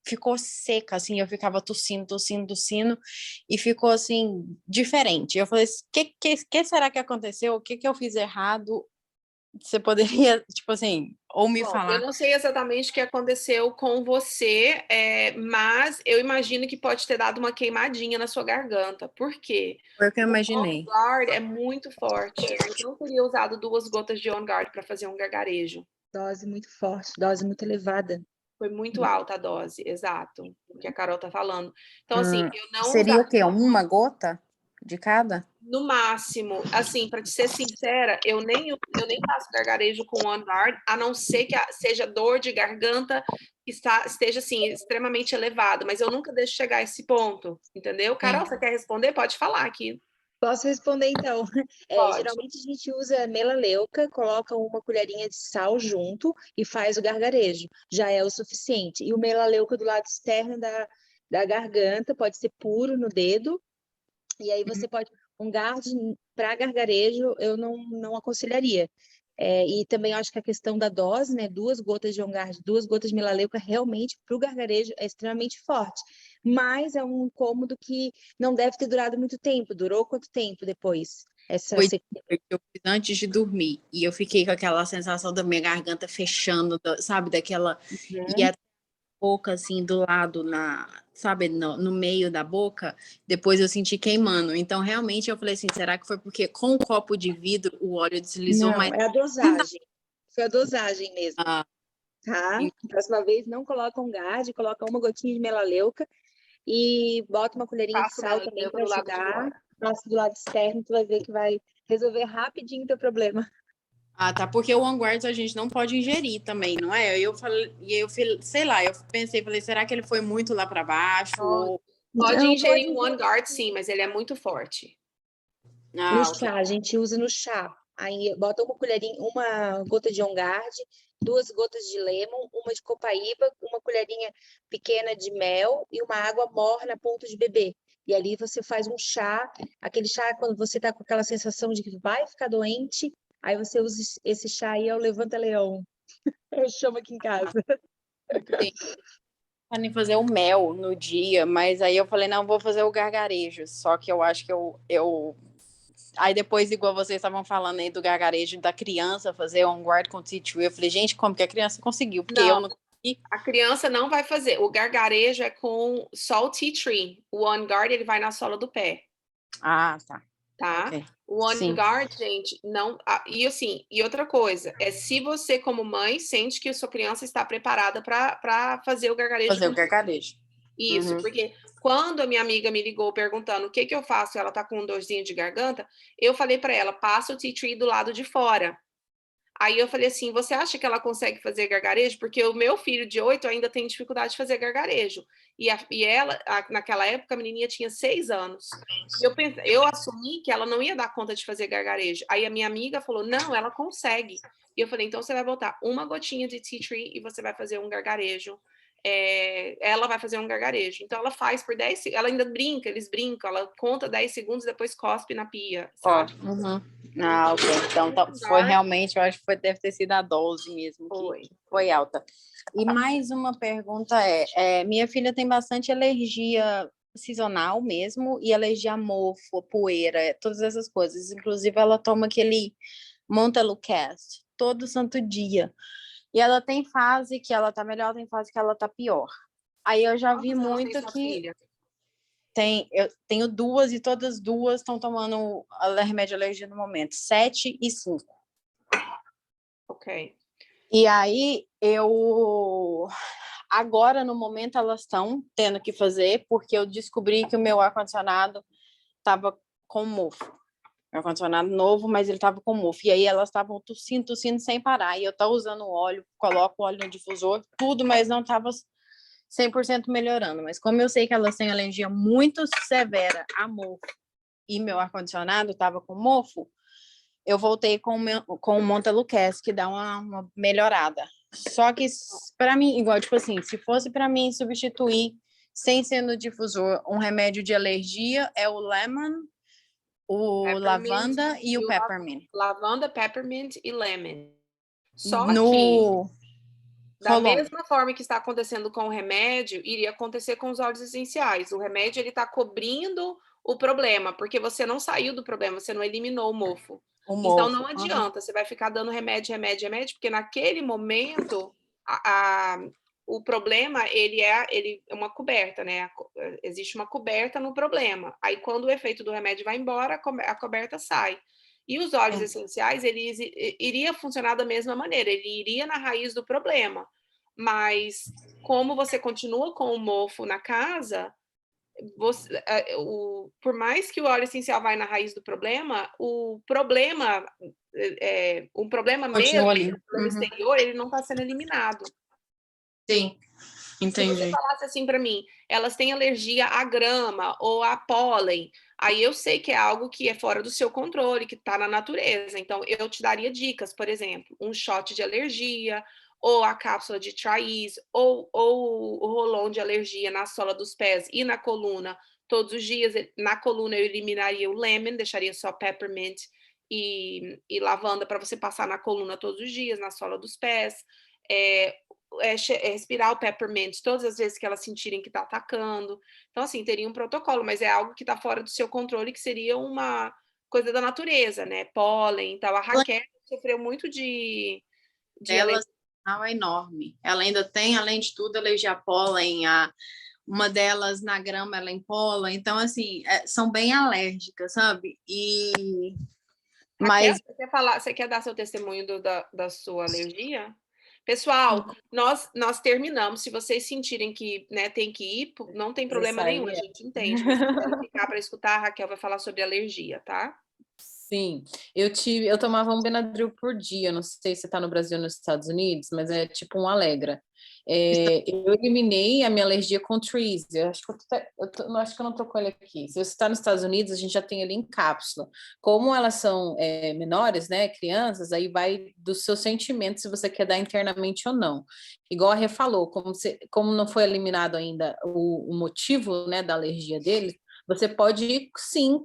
ficou seca, assim, eu ficava tossindo, e ficou, assim, diferente. Eu falei, que será que aconteceu? O que eu fiz errado? Você poderia, tipo assim, ou me Bom, eu falar? não sei exatamente o que aconteceu com você, mas eu imagino que pode ter dado uma queimadinha na sua garganta. Por quê? Foi o que eu O On imaginei. Guard é muito forte. Eu não teria usado 2 gotas de On Guard para fazer um gargarejo. Dose muito forte, dose muito elevada. Foi muito alta a dose, exato, o que a Carol tá falando. Então, assim, Hum, eu não seria usaria o quê? Uma gota de cada? no máximo, assim, para te ser sincera, eu nem faço gargarejo com On Guard, a não ser que seja dor de garganta que esteja, assim, extremamente elevado, mas eu nunca deixo chegar a esse ponto, entendeu? Carol, você quer responder? Pode falar aqui. Posso responder então? Pode. Geralmente a gente usa melaleuca, coloca uma colherinha de sal junto e faz o gargarejo. Já é o suficiente. E o melaleuca do lado externo da garganta, pode ser puro no dedo. E aí você pode. Um guard para gargarejo, eu não aconselharia. E também acho que a questão da dose, né? 2 gotas de On Guard, 2 gotas de melaleuca, realmente para o gargarejo é extremamente forte. Mas é um incômodo que não deve ter durado muito tempo. Durou quanto tempo depois? Foi eu fiz antes de dormir. E eu fiquei com aquela sensação da minha garganta fechando, sabe? Daquela. E a boca, assim, do lado, sabe? No meio da boca. Depois eu senti queimando. Então, realmente, eu falei assim: será que foi porque com o copo de vidro o óleo deslizou Não, mais? é a dosagem. Foi a dosagem mesmo, Ah, tá? Próxima vez, não coloca um guard, coloca uma gotinha de melaleuca e bota uma colherinha de Faço sal também melaleuca para do lado de ajudar. fora. Passa do lado externo, tu vai ver que vai resolver rapidinho o teu problema. tá. Porque o OneGuard a gente não pode ingerir também, não é? Eu falei, sei lá, eu pensei, falei, será que ele foi muito lá para baixo? Ou... Pode Não pode ingerir o On Guard, sim, mas ele é muito forte. no Ah, ok. chá, a gente usa no chá. Aí bota uma colherinha, uma gota de On Guard, 2 gotas de lemon, uma de copaíba, uma colherinha pequena de mel e uma água morna a ponto de beber. E ali você faz um chá, aquele chá quando você tá com aquela sensação de que vai ficar doente, aí você usa esse chá aí, é o levanta-leão. Eu chamo aqui em casa. Sim. Para fazer o mel no dia, mas aí eu falei, não, vou fazer o gargarejo. Só que eu acho que eu... Aí depois, igual vocês estavam falando aí do gargarejo da criança fazer on guard com tea tree, eu falei, gente, como que a criança conseguiu? Porque eu não consegui. A criança não vai fazer. O gargarejo é com só o tea tree. O On Guard, ele vai na sola do pé, Ah, tá. tá? Ok. O On Sim. Guard, gente, não... E assim, e outra coisa, é se você, como mãe, sente que a sua criança está preparada para fazer o gargarejo. Fazer o gargarejo. Isso, porque quando a minha amiga me ligou perguntando o que eu faço, ela tá com um dorzinho de garganta, eu falei para ela, passa o tea tree do lado de fora. Aí eu falei assim, você acha que ela consegue fazer gargarejo? Porque o meu filho de 8 ainda tem dificuldade de fazer gargarejo. E ela, naquela época, a menininha tinha 6 anos. E eu assumi que ela não ia dar conta de fazer gargarejo. Aí a minha amiga falou, não, ela consegue. E eu falei, então você vai botar uma gotinha de tea tree e você vai fazer um gargarejo. Ela vai fazer um gargarejo. Então ela faz por 10 segundos, ela ainda brinca, eles brincam, ela conta 10 segundos e depois cospe na pia, sabe? Ah, ok. Então foi realmente, eu acho que deve ter sido a dose mesmo que foi alta. E mais uma pergunta minha filha tem bastante alergia sazonal mesmo e alergia a mofo, poeira, todas essas coisas. Inclusive ela toma aquele Montelukast todo santo dia. E ela tem fase que ela tá melhor, tem fase que ela tá pior. Aí eu já vi muito que eu tenho 2 e todas 2 estão tomando remédio de alergia no momento, 7 e 5. Ok. E aí agora no momento elas estão tendo que fazer porque eu descobri que o meu ar-condicionado estava com mofo. Meu ar-condicionado novo, mas ele estava com mofo. E aí elas estavam tossindo sem parar. E eu estava usando óleo, coloco o óleo no difusor, tudo, mas não estava 100% melhorando. Mas como eu sei que elas têm alergia muito severa a mofo e meu ar-condicionado estava com mofo, eu voltei com o Montelukast, que dá uma melhorada. Só que para mim, igual, tipo assim, se fosse para mim substituir, sem ser no difusor, um remédio de alergia, é o lemon, o lavanda e o peppermint. Lavanda, peppermint e lemon. Só No... que Da Rolou. mesma forma que está acontecendo com o remédio, iria acontecer com os óleos essenciais. O remédio ele está cobrindo o problema, porque você não saiu do problema, você não eliminou o mofo. O Então mofo. não adianta, você vai ficar dando remédio, porque naquele momento o problema ele é uma coberta, né? Existe uma coberta no problema. Aí quando o efeito do remédio vai embora, a coberta sai. E os óleos essenciais, ele iria funcionar da mesma maneira, ele iria na raiz do problema. Mas como você continua com o mofo na casa, por mais que o óleo essencial vai na raiz do problema, o problema mesmo, Continua ali. o problema exterior, ele não está sendo eliminado. Sim, Se você entendi. falasse assim para mim, elas têm alergia à grama ou a pólen, aí eu sei que é algo que é fora do seu controle, que está na natureza. Então, eu te daria dicas, por exemplo, um shot de alergia, ou a cápsula de Thrice, ou o rolon de alergia na sola dos pés e na coluna todos os dias. Na coluna eu eliminaria o lemon, deixaria só peppermint e lavanda para você passar na coluna todos os dias, na sola dos pés. Respirar o peppermint todas as vezes que elas sentirem que está atacando. Então, assim, teria um protocolo, mas é algo que está fora do seu controle, que seria uma coisa da natureza, né? Pólen e tal. A Raquel sofreu muito de Ela é enorme. Ela ainda tem, além de tudo, alergia a pólen, uma delas na grama ela empola. Então, assim, são bem alérgicas, sabe? Raquel, Mas você quer dar seu testemunho da sua alergia? Pessoal, nós terminamos. Se vocês sentirem que, né, tem que ir, não tem problema nenhum, a gente entende. Mas se quiserem ficar para escutar, a Raquel vai falar sobre alergia, tá? Sim, eu tomava um Benadryl por dia, não sei se está no Brasil ou nos Estados Unidos, mas é tipo um Allegra. Eu eliminei a minha alergia com Thrice, acho que acho que eu não tô com ele aqui. Se você está nos Estados Unidos, a gente já tem ele em cápsula. Como elas são menores, né, crianças, aí vai do seu sentimento se você quer dar internamente ou não. Igual a Rê falou, como não foi eliminado ainda o motivo, né, da alergia dele, você pode, sim,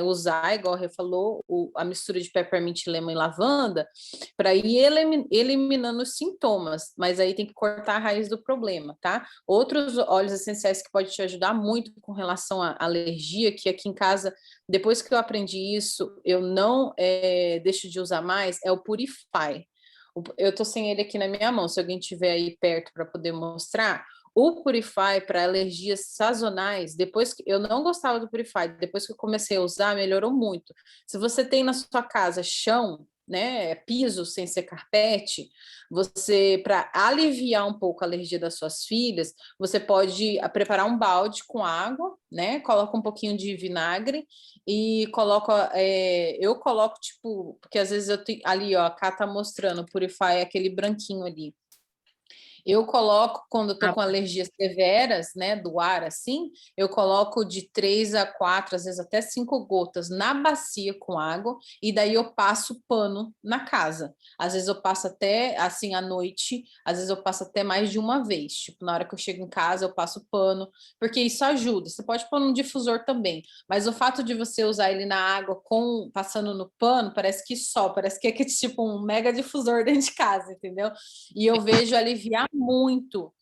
usar, igual a Rê falou, a mistura de peppermint, lemon e lavanda para ir eliminando os sintomas, mas aí tem que cortar a raiz do problema, tá? Outros óleos essenciais que pode te ajudar muito com relação à alergia, que aqui em casa, depois que eu aprendi isso, eu não deixo de usar mais, é o Purify. Eu tô sem ele aqui na minha mão, se alguém tiver aí perto para poder mostrar. O Purify para alergias sazonais, depois que eu não gostava do Purify, depois que eu comecei a usar, melhorou muito. Se você tem na sua casa chão, né, piso sem ser carpete, você, para aliviar um pouco a alergia das suas filhas, você pode preparar um balde com água, né, coloca um pouquinho de vinagre e coloca, eu coloco tipo, porque às vezes eu tenho ali, ó, a Cá tá mostrando, o Purify é aquele branquinho ali. Eu coloco, quando eu tô com alergias severas, né, do ar, assim, eu coloco de 3 a 4, às vezes até 5 gotas na bacia com água, e daí eu passo pano na casa. Às vezes eu passo até, assim, à noite, às vezes eu passo até mais de uma vez. Tipo, na hora que eu chego em casa, eu passo pano, porque isso ajuda. Você pode pôr no difusor também, mas o fato de você usar ele na água passando no pano, parece que é tipo um mega difusor dentro de casa, entendeu? E eu vejo aliviar muito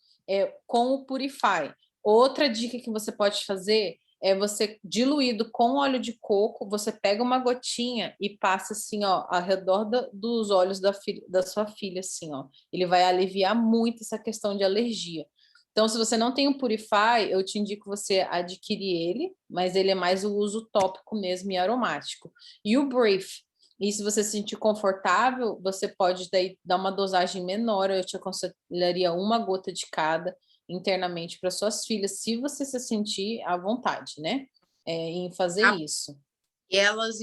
com o Purify. Outra dica que você pode fazer é você, diluído com óleo de coco, você pega uma gotinha e passa assim, ó, ao redor dos olhos da sua filha, assim, ó. Ele vai aliviar muito essa questão de alergia. Então, se você não tem o Purify, eu te indico você adquirir ele, mas ele é mais o uso tópico mesmo e aromático. E o Brief, e se você se sentir confortável, você pode daí dar uma dosagem menor, eu te aconselharia uma gota de cada internamente para suas filhas, se você se sentir à vontade, né? Em fazer isso. E elas